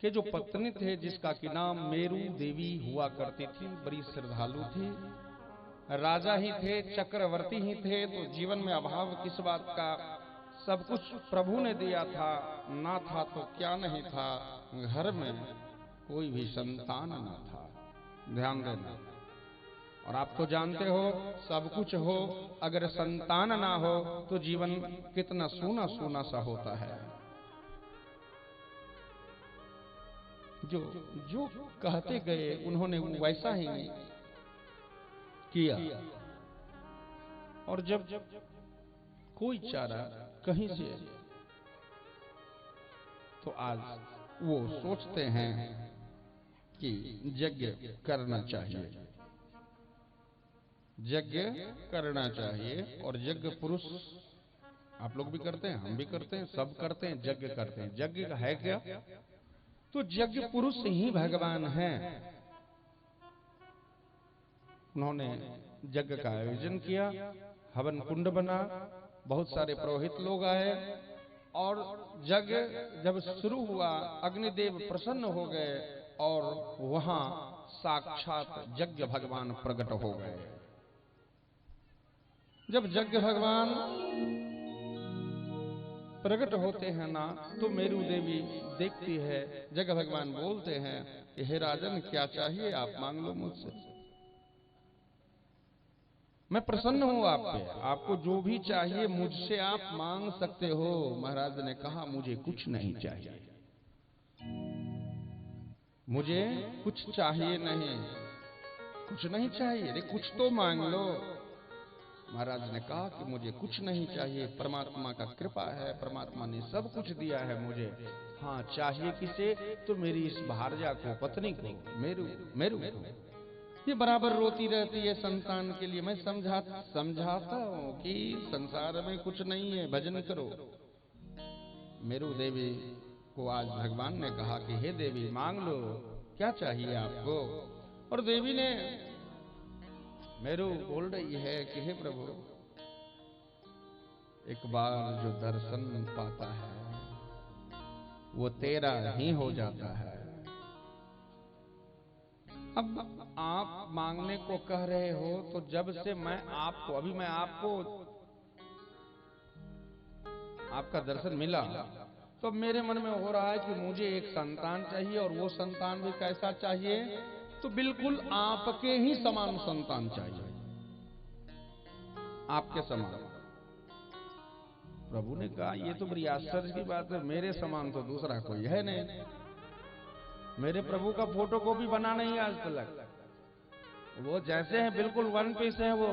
[SPEAKER 2] के जो पत्नी थे जिसका कि नाम मेरू देवी हुआ करती थी, बड़ी श्रद्धालु थी, राजा ही थे, चक्रवर्ती ही थे, तो जीवन में अभाव किस बात का, सब कुछ प्रभु ने दिया था, ना था तो क्या नहीं था, घर में कोई भी संतान ना था। ध्यान देना। और आप तो जानते हो सब कुछ हो, अगर संतान ना हो तो जीवन कितना सूना सूना सा होता है। जो कहते गए उन्होंने वैसा ही किया, और जब कोई चारा कहीं से, तो आज वो सोचते हैं कि यज्ञ करना चाहिए, यज्ञ करना चाहिए, और यज्ञ पुरुष आप लोग भी करते हैं, हम भी करते हैं, सब करते हैं, यज्ञ करते हैं। यज्ञ है क्या? तो यज्ञ पुरुष ही भगवान हैं। उन्होंने यज्ञ का आयोजन किया, हवन कुंड बना, बहुत सारे पुरोहित लोग आए और यज्ञ जब शुरू हुआ अग्निदेव प्रसन्न हो गए और वहां साक्षात यज्ञ भगवान प्रकट हो गए। जब यज्ञ भगवान प्रकट होते हैं ना, तो मेरू देवी देखती है, यज्ञ भगवान बोलते हैं कि हे राजन, क्या चाहिए आप मांग लो मुझसे, मैं प्रसन्न हूं आप पे, आपको जो भी चाहिए मुझसे आप मांग सकते हो। महाराज ने कहा मुझे कुछ नहीं चाहिए, मुझे कुछ चाहिए नहीं, कुछ नहीं चाहिए, अरे कुछ तो मांग लो। महाराज ने कहा कि मुझे कुछ नहीं चाहिए, परमात्मा का कृपा है, परमात्मा ने सब कुछ दिया है मुझे। हाँ, चाहिए किसे? तो मेरी इस भार्या को, पत्नी को, मेरू को। ये बराबर रोती रहती है संतान के लिए। मैं समझाता हूँ कि संसार में कुछ नहीं है, भजन करो। मेरू देवी को आज भगवान ने कहा कि हे देवी मांग लो, क्या चाहिए आपको? और देवी ने, मेरू बोल रही है कि हे प्रभु, एक बार जो दर्शन पाता है वो तेरा ही हो जाता है। अब आप मांगने को कह रहे हो, तो जब से मैं आपको आपका दर्शन मिला, तो मेरे मन में हो रहा है कि मुझे एक संतान चाहिए, और वो संतान भी कैसा चाहिए? तो बिल्कुल आपके ही समान संतान चाहिए, आपके समान। प्रभु ने कहा ये तो बड़ी आश्चर्य की बात है, मेरे समान तो दूसरा कोई है नहीं। मेरे प्रभु का फोटो कॉपी बना नहीं आज तक, वो जैसे हैं बिल्कुल वन पीस है, वो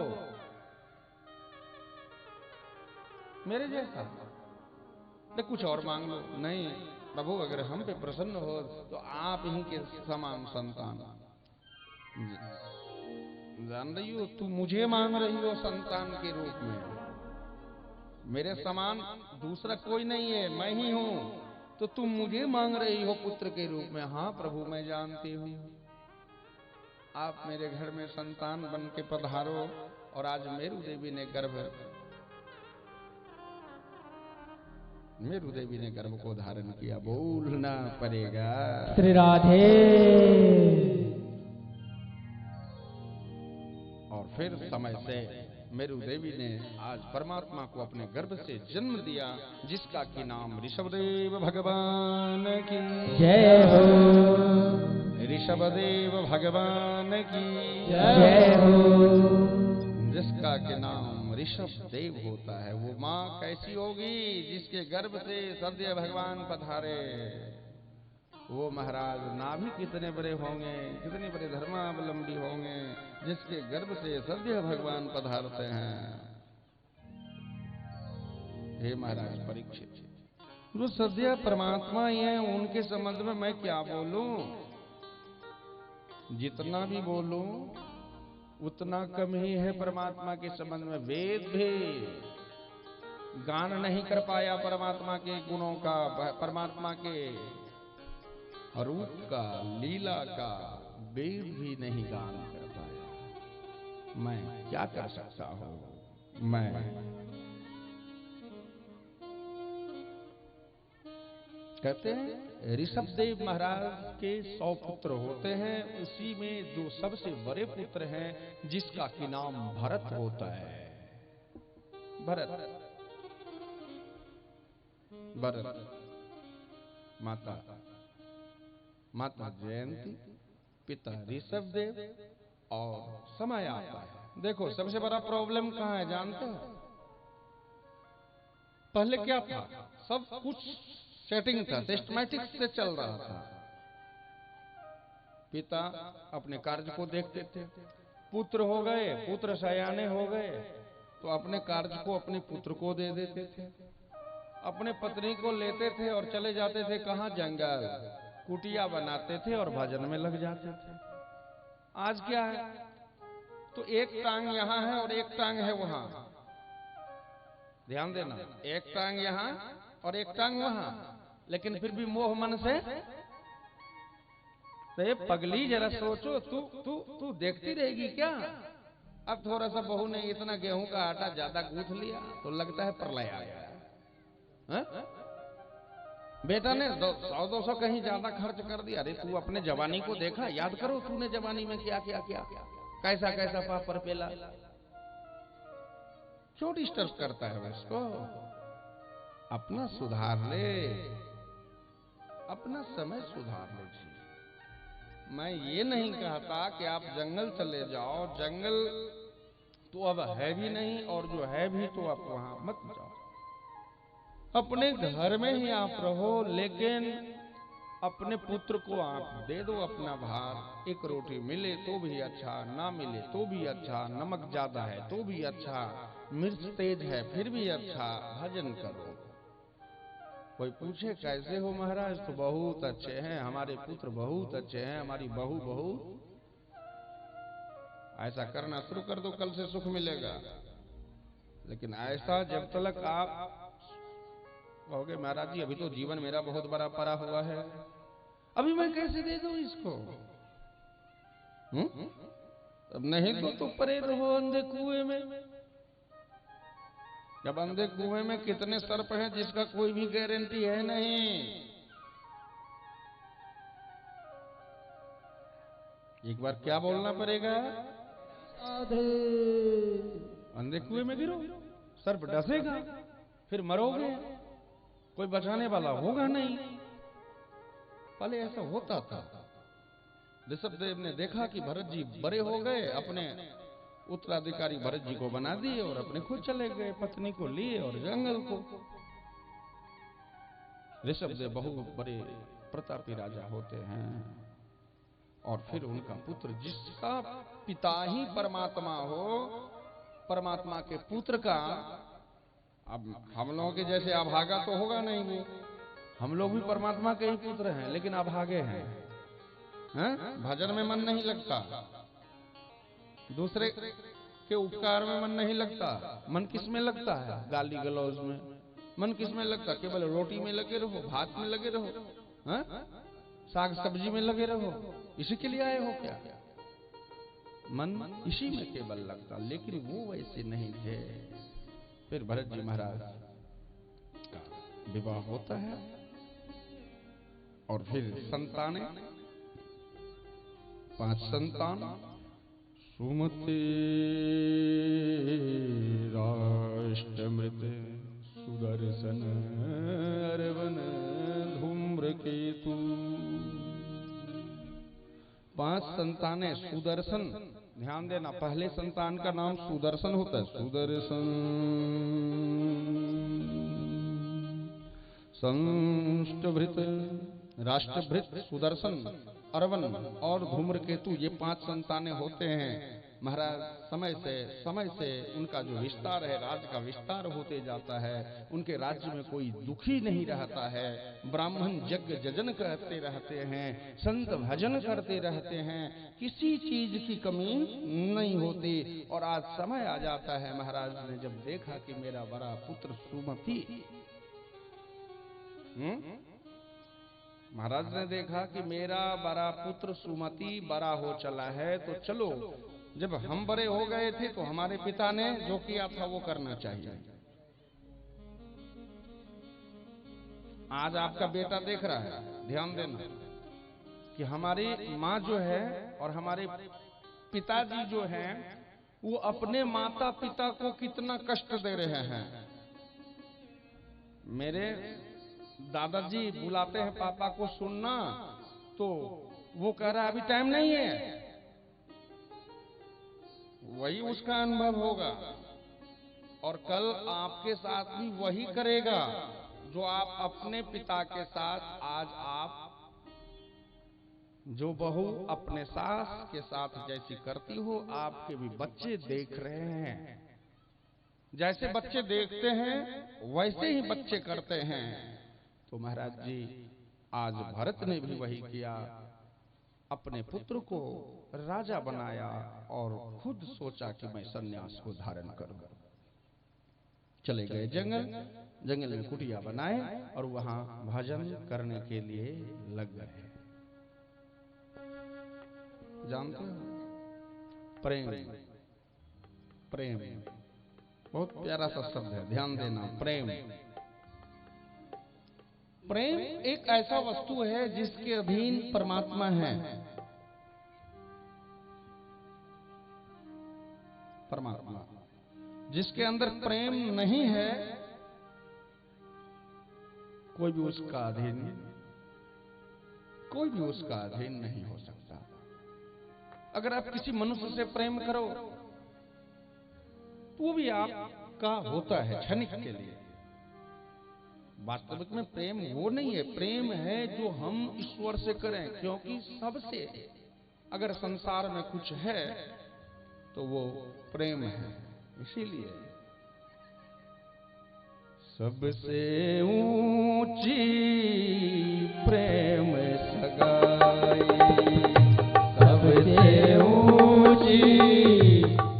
[SPEAKER 2] मेरे जैसा। तो कुछ और मांग लो। नहीं प्रभु, अगर हम पे प्रसन्न हो तो आप ही के समान संतान। जान रही हो, तू मुझे मांग रही हो संतान के रूप में, मेरे समान दूसरा कोई नहीं है, मैं ही हूं। तो तुम मुझे मांग रही हो पुत्र के रूप में। हाँ प्रभु, मैं जानती हूँ, आप मेरे घर में संतान बन के पधारो। और आज मेरू देवी ने गर्भ को धारण किया, बोलना पड़ेगा
[SPEAKER 3] श्री राधे।
[SPEAKER 2] और फिर समय से मेरू देवी ने आज परमात्मा को अपने गर्भ से जन्म दिया, जिसका की नाम ऋषभदेव भगवान की
[SPEAKER 3] जय हो।
[SPEAKER 2] ऋषभदेव भगवान की
[SPEAKER 3] जय हो।
[SPEAKER 2] जिसका के नाम ऋषभ देव होता है, वो माँ कैसी होगी जिसके गर्भ से सद्य भगवान पधारे। वो महाराज नाभि कितने बड़े होंगे, कितने बड़े धर्मावलंबी होंगे, जिसके गर्भ से सद्य भगवान पधारते हैं। हे महाराज परीक्षित, जो सद्य परमात्मा ही है, उनके संबंध में मैं क्या बोलूं? जितना भी बोलूं उतना कम ही है परमात्मा के संबंध में। वेद भी गान नहीं कर पाया परमात्मा के गुणों का, परमात्मा के रूप का, लीला का वेद भी नहीं गान कर पाया। मैं क्या कर सकता हूं? मैं कहते हैं ऋषभदेव महाराज के 100 पुत्र होते हैं, उसी में जो सबसे बड़े पुत्र हैं जिसका की नाम भरत होता है। भरत माता जयंती, पिता ऋषभदेव, और समय आता है। देखो सबसे बड़ा प्रॉब्लम कहाँ है जानते हो? पहले क्या था? सब कुछ सेटिंग था, सिस्टमैटिक से चल रहा था। पिता अपने कार्य को देखते थे, पुत्र हो गए, पुत्र सयाने हो गए तो अपने कार्य को अपने पुत्र को दे देते थे, अपने पत्नी को लेते थे और चले जाते थे कहाँ? जंगल, कुटिया बनाते थे और भजन में लग जाते थे। आज क्या है? तो एक टांग यहाँ है और एक टांग है वहां। ध्यान देना, एक टांग यहाँ और एक टांग वहां, लेकिन फिर भी मोह मन से। तो ये पगली जरा सोचो, तू तू तू देखती रहेगी क्या? अब थोड़ा सा बहू ने इतना गेहूं का आटा ज्यादा गूंथ लिया तो लगता है प्रलय आ गया। हाँ? बेटा ने 100-200 कहीं ज्यादा खर्च कर दिया। अरे तू अपने जवानी को देखा, याद करो तूने जवानी में क्या क्या किया, कैसा कैसा पापड़ पेला। क्यों डिस्टर्ब करता है उसको? अपना सुधार ले, अपना समय सुधार ले जी। मैं ये नहीं कहता कि आप जंगल चले जाओ, जंगल तो अब है भी नहीं, और जो है भी तो आप वहां मत जाओ। अपने घर में ही आप रहो, लेकिन अपने पुत्र को आप दे दो अपना भार। एक रोटी मिले तो भी अच्छा, ना मिले तो भी अच्छा, नमक ज्यादा है तो भी अच्छा, मिर्च तेज है फिर भी अच्छा, भजन करो। कोई पूछे कैसे हो महाराज, तो बहुत अच्छे हैं, हमारे पुत्र बहुत अच्छे हैं, हमारी बहू बहुत। ऐसा करना शुरू कर दो, कल से सुख मिलेगा। लेकिन ऐसा जब तक आप कहोगे महाराज जी अभी तो जीवन मेरा बहुत बड़ा पड़ा हुआ है, अभी मैं कैसे दे दूं इसको? अब नहीं तो परे रहो अंधे कुएं में। जब अंधे कुएं में कितने सर्प हैं जिसका कोई भी गारंटी है नहीं। एक बार क्या बोलना पड़ेगा? अंधे कुएं में गिरो, सर्प डसेगा, फिर मरोगे, कोई बचाने वाला होगा नहीं। पहले ऐसा होता था। ऋषभदेव ने देखा कि भरत जी बड़े हो गए, अपने उत्तराधिकारी भरत जी को बना दिए और अपने खुद चले गए, पत्नी को लिए और जंगल को। ऋषभदेव बहुत बड़े प्रतापी राजा होते हैं, और फिर उनका पुत्र, जिसका पिता ही परमात्मा हो, परमात्मा के पुत्र का, अब हम लोगों के जैसे अभागा तो होगा नहीं वो। हम लोग भी परमात्मा के ही पुत्र हैं, लेकिन अभागे हैं। भजन में मन नहीं लगता, दूसरे के उपकार में मन नहीं लगता। मन किस में लगता है? गाली गलौज में। मन किस में लगता? केवल रोटी में लगे रहो, भात में लगे रहो, साग सब्जी में लगे रहो। इसी के लिए आए हो क्या? मन इसी में केवल लगता, लेकिन वो वैसे नहीं थे। फिर भरत जी महाराज का विवाह होता है, और फिर संतानें, 5 संतान। सुमति राष्ट्रमृत सुदर्शन अरवन धूम्रकेतु। 5 संतानें सुदर्शन। ध्यान देना, पहले संतान का नाम सुदर्शन होता है। सुदर्शन संष्टभृत, राष्ट्रभृत, सुदर्शन, अरवन और धूम्रकेतु, ये 5 संतानें होते हैं। महाराज समय से उनका जो विस्तार है, राज्य का विस्तार होते जाता है। उनके राज्य में कोई दुखी नहीं रहता है। ब्राह्मण यज्ञ जजन करते रहते हैं, संत भजन करते रहते हैं, किसी चीज की कमी नहीं होती। और आज समय आ जाता है, महाराज ने जब देखा कि मेरा बड़ा पुत्र सुमति, महाराज ने देखा कि मेरा बड़ा पुत्र सुमति बड़ा हो चला है, तो चलो, जब हम बड़े हो गए थे तो हमारे पिता ने जो किया था वो करना चाहिए। आज आपका बेटा देख रहा है, ध्यान देना कि हमारी माँ जो है और हमारे पिताजी जो हैं, वो अपने माता पिता को कितना कष्ट दे रहे हैं। मेरे दादाजी बुलाते हैं पापा को सुनना, तो वो कह रहा है अभी टाइम नहीं है। वही उसका अनुभव होगा, और कल आपके साथ भी वही करेगा जो आप अपने पिता के साथ आज आप, जो बहू अपने सास के साथ जैसी करती हो, आपके भी बच्चे देख रहे हैं। जैसे बच्चे देखते हैं वैसे ही बच्चे करते हैं। तो महाराज जी, आज भरत ने भी वही किया, अपने पुत्र को राजा बनाया और खुद सोचा कि मैं सन्यास को धारण करूं। चले गए जंगल में कुटिया बनाए और वहां भजन करने के लिए लग गए। जानते हो प्रेम, प्रेम बहुत प्यारा सा शब्द है, ध्यान देना। प्रेम, प्रेम एक ऐसा वस्तु है जिसके अधीन परमात्मा है। परमात्मा जिसके अंदर प्रेम नहीं है, कोई भी उसका अधीन नहीं हो सकता। अगर आप किसी मनुष्य से प्रेम करो तो वो भी आपका होता है क्षणिक के लिए। वास्तविक में प्रेम वो नहीं है। प्रेम है जो हम ईश्वर से करें, क्योंकि सबसे अगर संसार में कुछ है तो वो प्रेम है। इसीलिए सबसे ऊंची प्रेम सगाई, सबसे ऊंची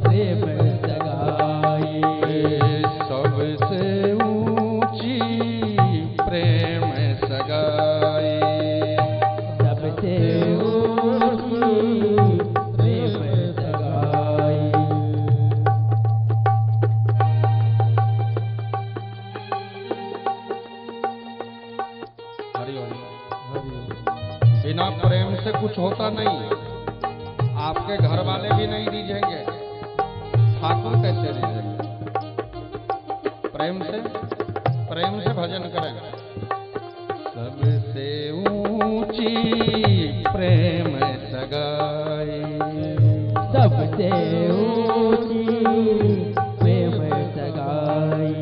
[SPEAKER 2] प्रेम सगाई, सबसे ऊंची प्रेम सगाई, सबसे ऊंची प्रेम सगाई। बिना प्रेम से कुछ होता नहीं। आपके घर वाले भी नहीं दीजेंगे, ठाकुर कैसे दीजेंगे? प्रेम से भजन करें। सबसे ऊंची प्रेम सगाई, सबसे ऊंची प्रेम सगाई,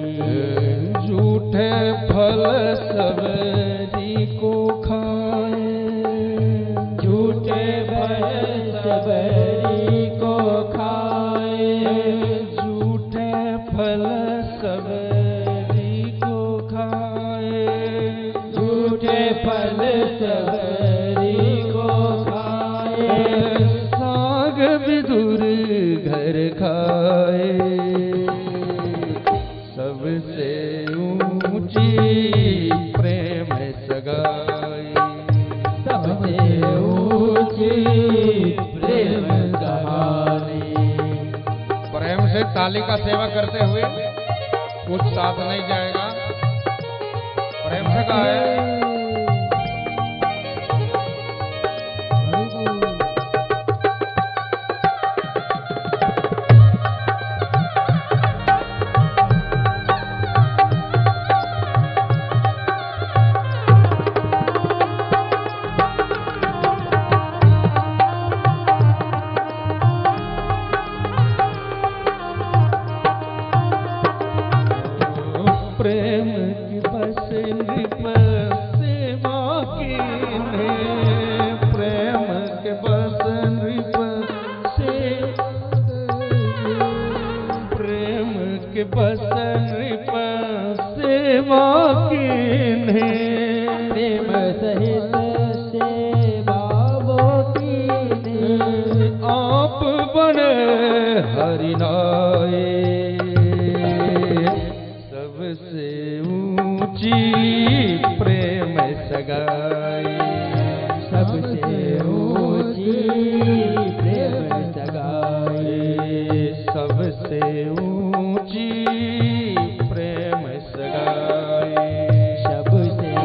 [SPEAKER 2] झूठे फल सबरी को खाए, झूठे फल सबरी को खाए, झूठे फल सबरी को खाए, झूठे फल सबरी को खाए, साग विदुर घर खाए, सबसे ऊंची प्रेम सगाई, सबसे ऊंची प्रेम सगाई। प्रेम से ताली का सेवा करते हुए कुछ साथ नहीं जाएगा। प्रेम से गाए। प्रेम की बस नृप सेवा कीन्हे, प्रेम के बस नृप से, प्रेम के बस नृप सेवा कीन्हे, प्रेम सहित सेवा वो कीन्हे, आप बड़े हरिनाए, सबसे ऊंची प्रेम सगाई, सबसे ऊंची प्रेम सगाई, सबसे ऊंची प्रेम सगाई, सबसे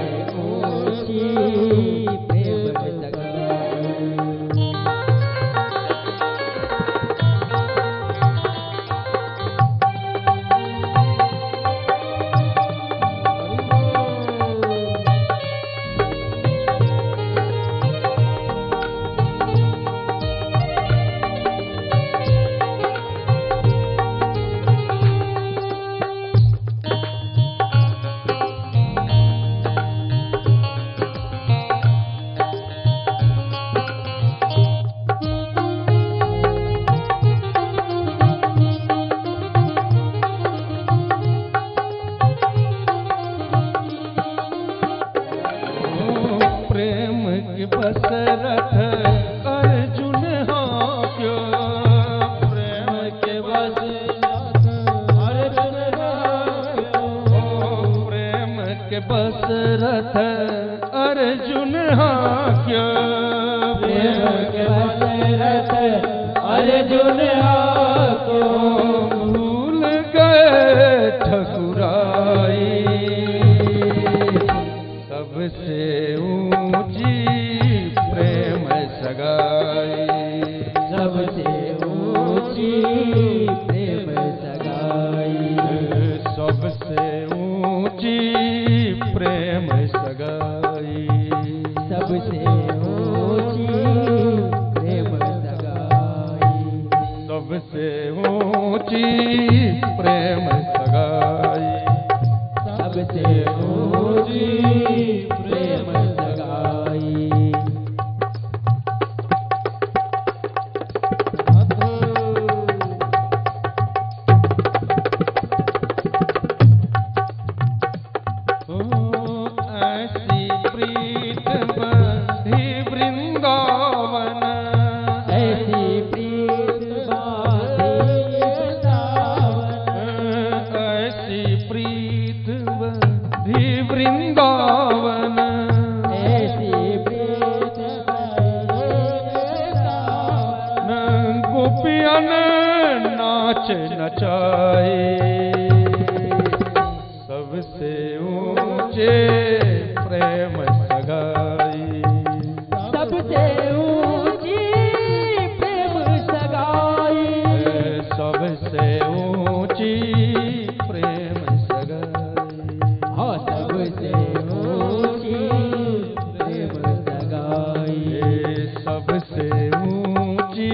[SPEAKER 2] रथ अर्जुन हाक्यो,
[SPEAKER 3] प्रेम के बस रथ अर्जुन हाक्यो,
[SPEAKER 2] भूल गए ठकुराई सबसे ऊंची प्रेम सगाई,
[SPEAKER 3] सबसे ऊंची प्रेम सगाई,
[SPEAKER 2] सबसे ऊंची प्रेम सगाई,
[SPEAKER 3] सबसे ऊंची प्रेम सगाई,
[SPEAKER 2] सबसे ऊंची प्रेम सगाई,
[SPEAKER 3] सबसे ऊंची प्रेम सगाई।
[SPEAKER 2] ऐसी प्रीत बंधी वृंदावन,
[SPEAKER 3] ऐसी प्रीत बांधी वृंदावन,
[SPEAKER 2] ऐसी प्रीत बंधी वृंदावन,
[SPEAKER 3] ऐसी प्रीत बांधी वृंदावन,
[SPEAKER 2] गोपियन नाच नचाए सबसे ऊंचे प्रेम सगाई,
[SPEAKER 3] सबसे ऊंची प्रेम सगाई,
[SPEAKER 2] सबसे ऊंची प्रेम सगाई,
[SPEAKER 3] हाँ सबसे ऊंची प्रेम सगाई,
[SPEAKER 2] सबसे ऊंची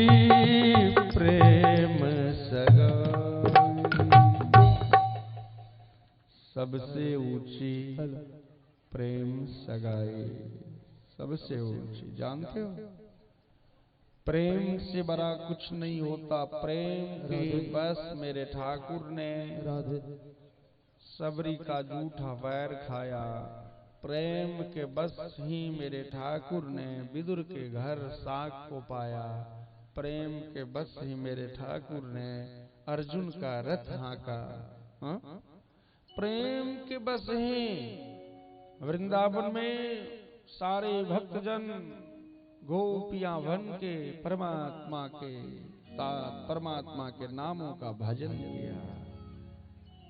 [SPEAKER 2] प्रेम सगाई, सबसे ऊंची प्रेम सगाई, सबसे ऊंची। जानते हो प्रेम से बड़ा कुछ नहीं होता। प्रेम के बस मेरे ठाकुर ने
[SPEAKER 1] राधे
[SPEAKER 2] सबरी का झूठा वैर खाया। प्रेम के बस ही मेरे ठाकुर ने विदुर के घर साग को पाया। प्रेम के बस ही मेरे ठाकुर ने अर्जुन का रथ हाँका। हाँ? प्रेम के बस ही वृंदावन में सारे भक्तजन गोपियां बन के परमात्मा के नामों का भजन किया।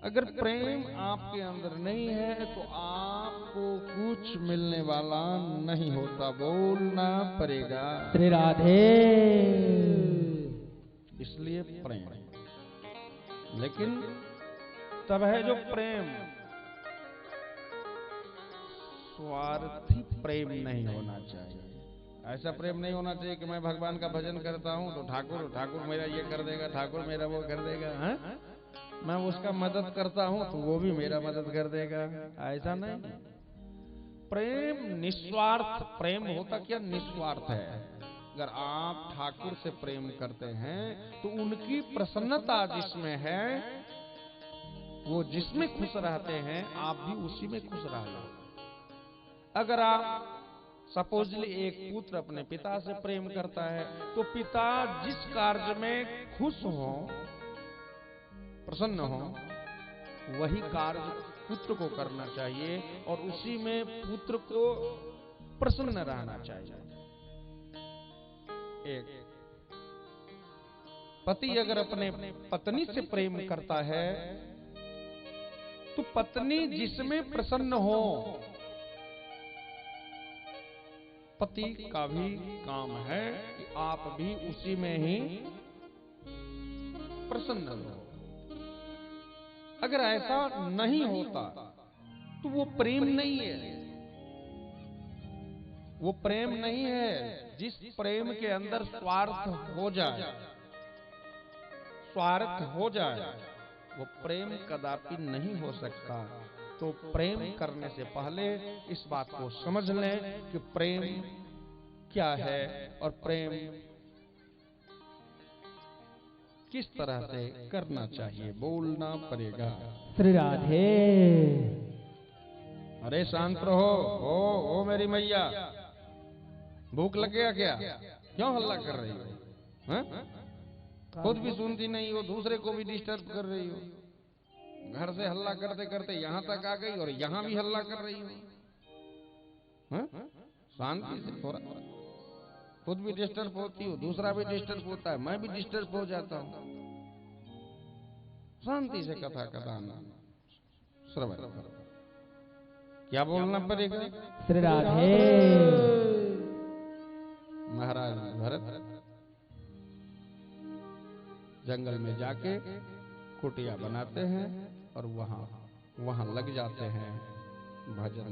[SPEAKER 2] अगर प्रेम आपके अंदर नहीं है तो आपको कुछ मिलने वाला नहीं होता, बोलना पड़ेगा।
[SPEAKER 3] श्री राधे।
[SPEAKER 2] इसलिए प्रेम, लेकिन तब है जो प्रेम स्वार्थी प्रेम नहीं होना चाहिए। ऐसा प्रेम नहीं होना चाहिए कि मैं भगवान का भजन करता हूँ तो ठाकुर मेरा ये कर देगा, ठाकुर मेरा वो कर देगा। है? मैं उसका मदद करता हूँ तो वो भी मेरा मदद कर देगा। ऐसा नहीं। प्रेम निस्वार्थ प्रेम होता क्या? निस्वार्थ है। अगर आप ठाकुर से प्रेम करते हैं तो उनकी प्रसन्नता जिसमें है, वो जिसमें खुश रहते हैं आप भी उसी में खुश रहो। अगर आप सपोजली एक पुत्र अपने पिता से प्रेम करता है तो पिता जिस कार्य में खुश हो, प्रसन्न हो, वही कार्य पुत्र को करना चाहिए और उसी में पुत्र को प्रसन्न रहना चाहिए। एक पति अगर अपने पत्नी से प्रेम करता है तो पत्नी जिसमें प्रसन्न हो, पति का भी काम है कि आप भी उसी में ही प्रसन्न हो। अगर ऐसा नहीं होता तो वो प्रेम नहीं है। वो प्रेम नहीं है। जिस प्रेम के अंदर स्वार्थ हो जाए, वो प्रेम कदापि नहीं हो सकता। तो प्रेम करने से पहले इस बात को समझ लें कि प्रेम क्या है और प्रेम किस तरह से करना चाहिए, बोलना पड़ेगा।
[SPEAKER 3] श्री राधे।
[SPEAKER 2] अरे शांत रहो। ओ मेरी मैया, भूख लग गया क्या? क्यों हल्ला कर रही हो? हाँ? खुद भी सुनती नहीं हो, दूसरे को भी डिस्टर्ब कर रही हो। घर से हल्ला करते करते यहाँ तक आ गई और यहाँ भी हल्ला कर रही हो। शांति से थोड़ा, खुद भी डिस्टर्ब होती हो, दूसरा भी डिस्टर्ब होता है, मैं भी डिस्टर्ब हो जाता हूँ। शांति से कथा कथन श्रवण करो। क्या बोलना पड़ेगा?
[SPEAKER 3] श्री राधे।
[SPEAKER 2] महाराज भरत जंगल में जाके कुटिया बनाते हैं और वहां लग जाते हैं भजन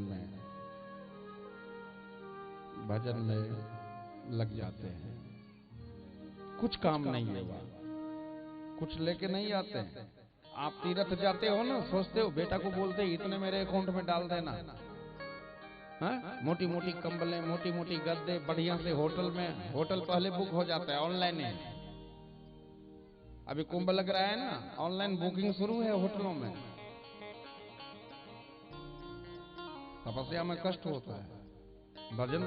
[SPEAKER 2] में लग जाते हैं। कुछ काम नहीं है वहां, कुछ लेके नहीं आते हैं। आप तीर्थ जाते हो ना, सोचते हो बेटा को बोलते इतने मेरे अकाउंट में डाल देना, मोटी मोटी कंबलें, मोटी मोटी गद्दे, बढ़िया से होटल पहले बुक हो जाता है ऑनलाइन है। अभी कुंभ लग रहा है ना, ऑनलाइन बुकिंग शुरू है होटलों में। तपस्या में कष्ट होता है, भजन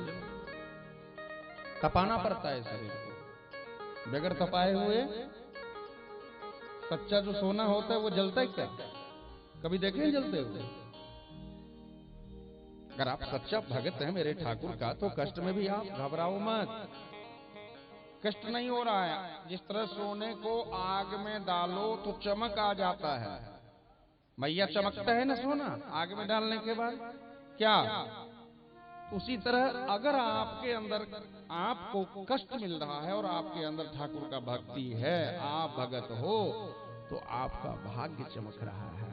[SPEAKER 2] तपाना पड़ता है शरीर को। बगैर तपाए हुए सच्चा जो सोना होता है वो जलता है क्या? कभी देखे हैं जलते हुए? अगर आप सच्चा भगत हैं मेरे ठाकुर का, तो कष्ट में भी आप घबराओ मत। कष्ट नहीं हो रहा है। जिस तरह सोने को आग में डालो तो चमक आ जाता है, मैया चमकता है ना सोना आग में डालने के बाद, क्या? उसी तरह अगर आपके अंदर आपको कष्ट मिल रहा है और आपके अंदर ठाकुर का भक्ति है, आप भगत हो, तो आपका भाग्य चमक रहा है।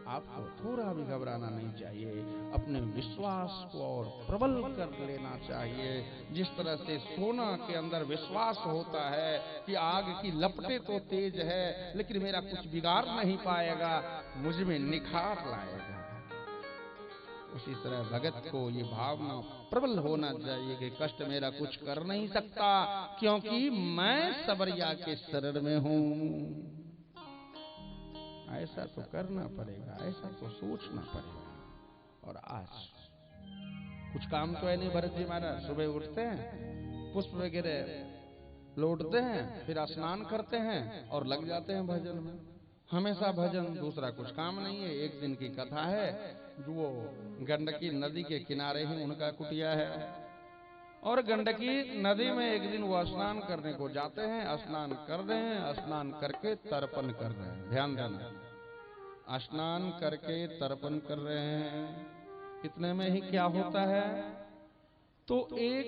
[SPEAKER 2] आपको थोड़ा भी घबराना नहीं चाहिए। अपने विश्वास को और प्रबल कर लेना चाहिए। जिस तरह से सोना के अंदर विश्वास होता है कि आग की लपटें तो तेज है लेकिन मेरा कुछ बिगाड़ नहीं पाएगा, मुझ में निखार लाएगा, उसी तरह भगत को ये भावना प्रबल होना चाहिए कि कष्ट मेरा कुछ कर नहीं सकता, क्योंकि मैं सबरिया के शरण में हूं। ऐसा तो करना पड़ेगा, ऐसा तो सोचना पड़ेगा। और आज कुछ काम तो है नहीं भरत जी महाराज। सुबह उठते हैं, पुष्प वगैरह लौटते हैं, फिर स्नान करते हैं और लग जाते हैं भजन में। हमेशा भजन, दूसरा कुछ काम नहीं है। एक दिन की कथा है, जो वो गंडकी नदी के किनारे ही उनका कुटिया है, और गंडकी नदी में एक दिन वो स्नान करने को जाते हैं। स्नान कर रहे हैं, स्नान करके तर्पण कर रहे हैं। ध्यान देना, स्नान करके तर्पण कर रहे हैं। इतने में ही क्या होता है, तो एक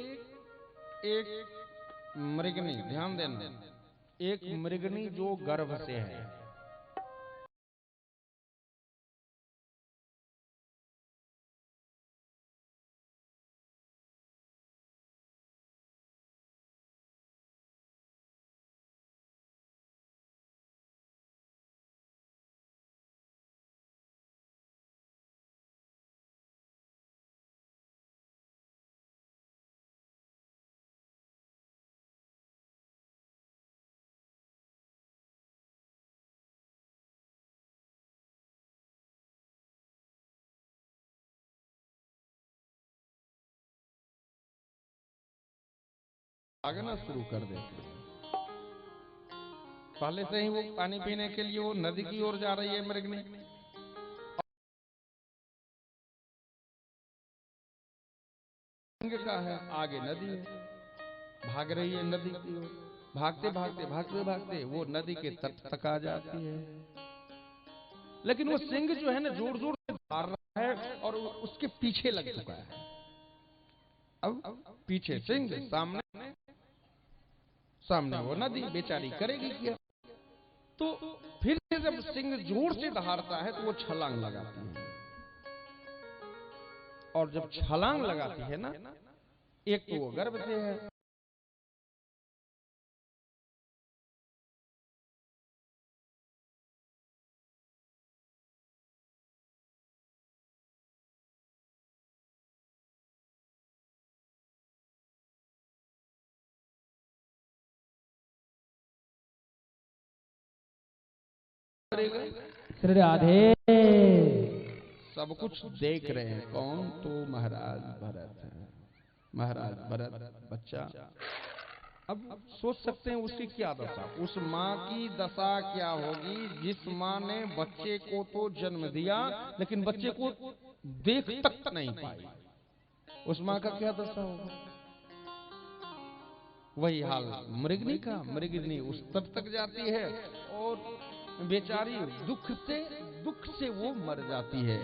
[SPEAKER 2] मृगनी, ध्यान देना, एक मृगनी जो गर्भ से है, भागना शुरू कर देते हैं। पहले से ही वो पानी पीने के लिए वो नदी की ओर जा रही है मृगनी। का है, आगे नदी है, भाग रही है नदी की ओर। भागते भागते भागते भागते वो नदी के तट तक आ जाती है। लेकिन वो सिंह जो है ना, जोर जोर से मार रहा है और उसके पीछे लग चुका है। अब पीछे सिंह, सामने वो नदी, बेचारी करेगी क्या? तो फिर से जब सिंह जोर से दहाड़ता है तो वो छलांग लगाती है। और जब छलांग लगाती है ना, एक तो वो गर्भ से है,
[SPEAKER 3] श्री राधे।
[SPEAKER 2] सब कुछ देख रहे हैं। कौन? तो महाराज भरत है। महाराज भरत बच्चा। अब सोच सकते हैं उसकी क्या दशा, उस माँ की दशा क्या होगी जिस माँ ने बच्चे को तो जन्म दिया लेकिन बच्चे को देख तक नहीं पाई, उस मां का क्या दशा होगा? वही हाल मृगनी का। मृगनी उस तब तक जाती है और बेचारी दुख से वो मर जाती है।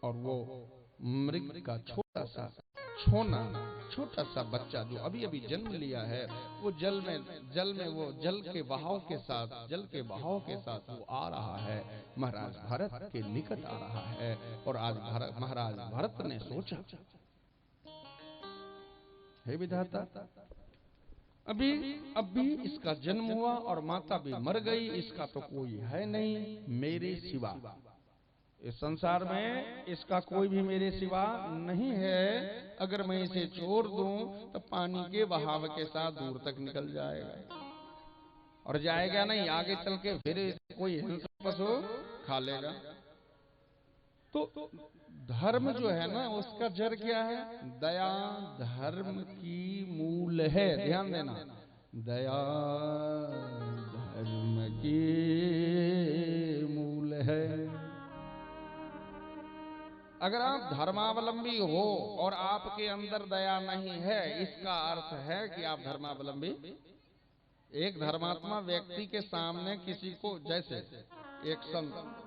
[SPEAKER 2] और वो मृग का छोटा सा बच्चा जो अभी अभी जन्म लिया है, वो जल में वो जल के बहाव के साथ वो आ रहा है, महाराज भरत के निकट आ रहा है। और आज महाराज भरत ने सोचा, हे विधाता, अभी इसका जन्म हुआ और माता भी मर गई, इसका तो कोई है नहीं मेरे सिवा, इस संसार में इसका कोई भी मेरे सिवा नहीं है। अगर मैं इसे छोड़ दूं तो पानी के बहाव के साथ दूर तक निकल जाएगा, और जाएगा नहीं, आगे चल के फिर इसे कोई हिंसक पशु खा लेगा। तो धर्म जो है ना, उसका जड़ क्या है? दया धर्म की मूल है। ध्यान देना, दया धर्म की मूल है। अगर आप धर्मावलंबी हो और आपके अंदर दया नहीं है, इसका अर्थ है कि आप धर्मावलंबी। एक धर्मात्मा व्यक्ति के सामने किसी को, जैसे एक संकल्प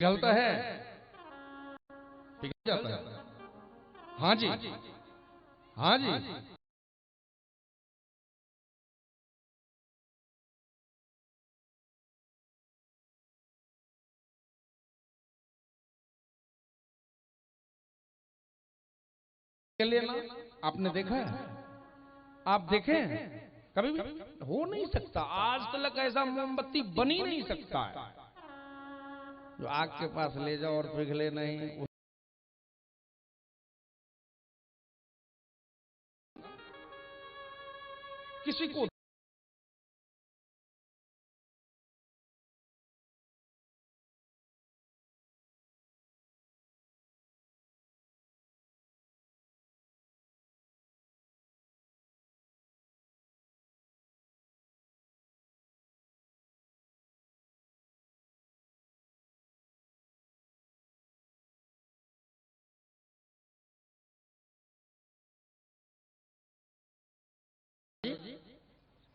[SPEAKER 2] निकलता है, पिघल जाता है। हाँ जी, हाँ जी। लेना आपने देखा है? आप देखें? कभी भी हो नहीं सकता, आज तक ऐसा मोमबत्ती बन ही नहीं सकता है जो आग के पास ले जाओ और पिघले नहीं। किसी को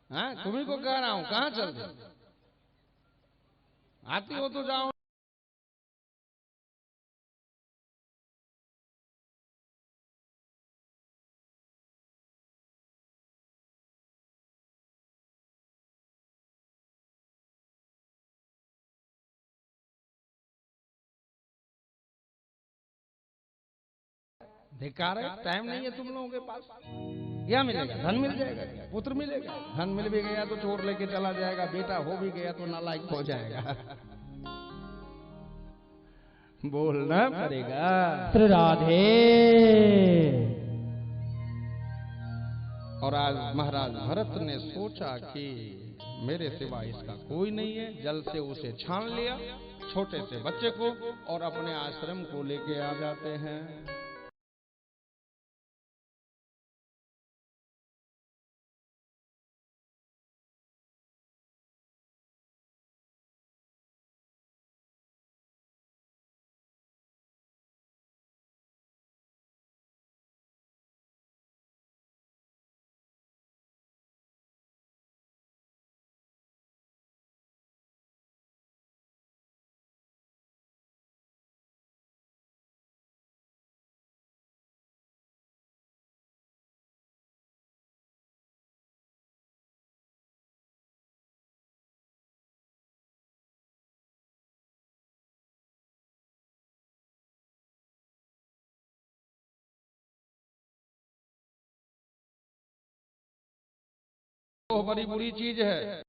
[SPEAKER 2] हाँ, तुम्ही को कह रहा हूं, कहां चल रहे? आती हो तो जाओ। धिक्कार है, टाइम नहीं है तुम लोगों के पास। क्या मिलेगा? धन मिल जाएगा, पुत्र मिलेगा। धन मिल भी गया तो चोर लेके चला जाएगा, बेटा हो भी गया तो नालायक हो जाएगा। बोलना पड़ेगा।
[SPEAKER 3] श्री राधे।
[SPEAKER 2] और आज महाराज भरत ने सोचा कि मेरे सिवा इसका कोई नहीं है। जल से उसे छान लिया, छोटे से बच्चे को, और अपने आश्रम को लेके आ जाते हैं। मोह बड़ी बुरी चीज है।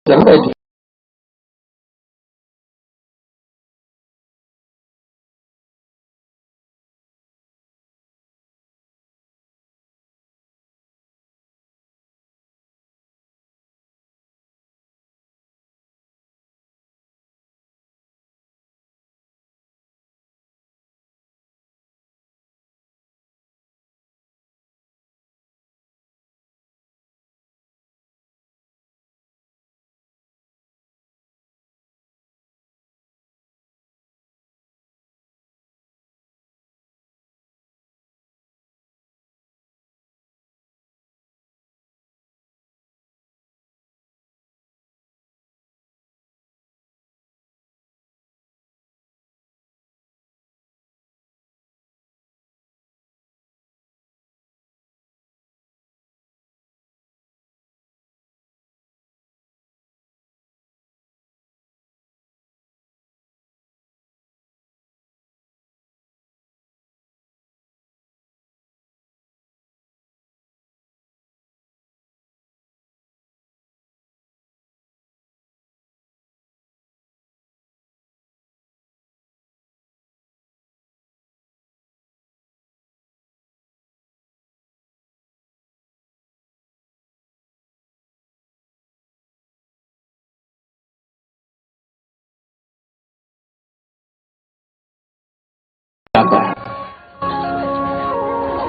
[SPEAKER 3] चल बैठ।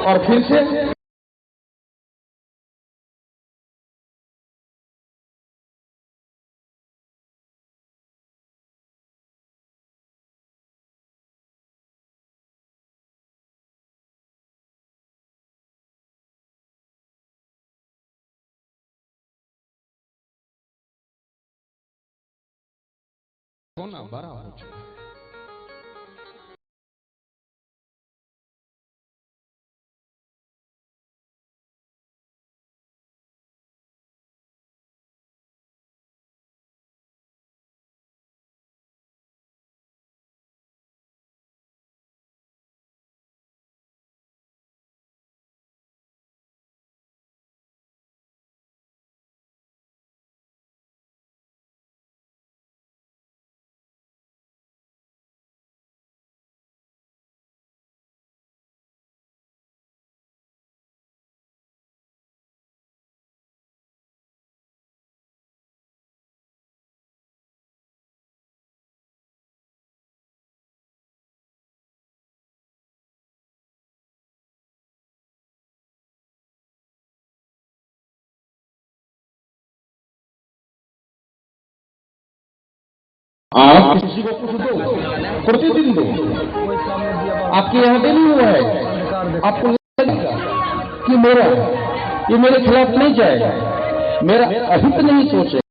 [SPEAKER 3] और फिर से
[SPEAKER 2] सोना बड़ा हो चुका है।
[SPEAKER 3] आप किसी को कुछ दो, प्रतिदिन दो। आपके यहाँ डेली हुआ है, आपको लगेगा कि मेरा ये मेरे खिलाफ नहीं जाएगा, मेरा अहित नहीं सोचे।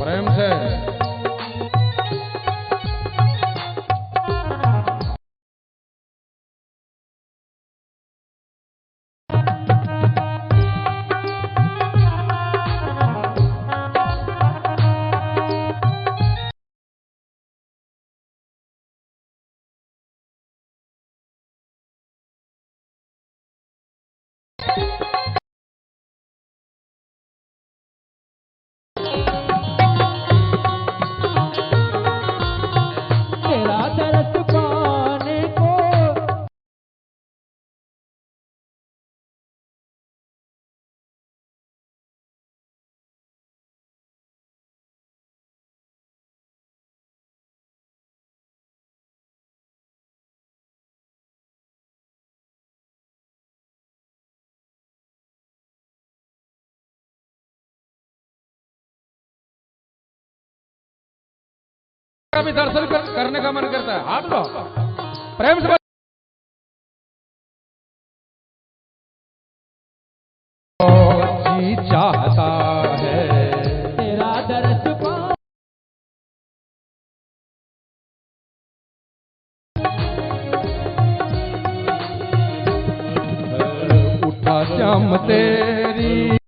[SPEAKER 2] प्रेम से
[SPEAKER 3] तेरा दर्द पाने को
[SPEAKER 2] का भी दर्शन करने का मन करता है। आप लोग प्रेम से जी चाहता है
[SPEAKER 3] तेरा दर्द
[SPEAKER 2] उठा श्याम तेरी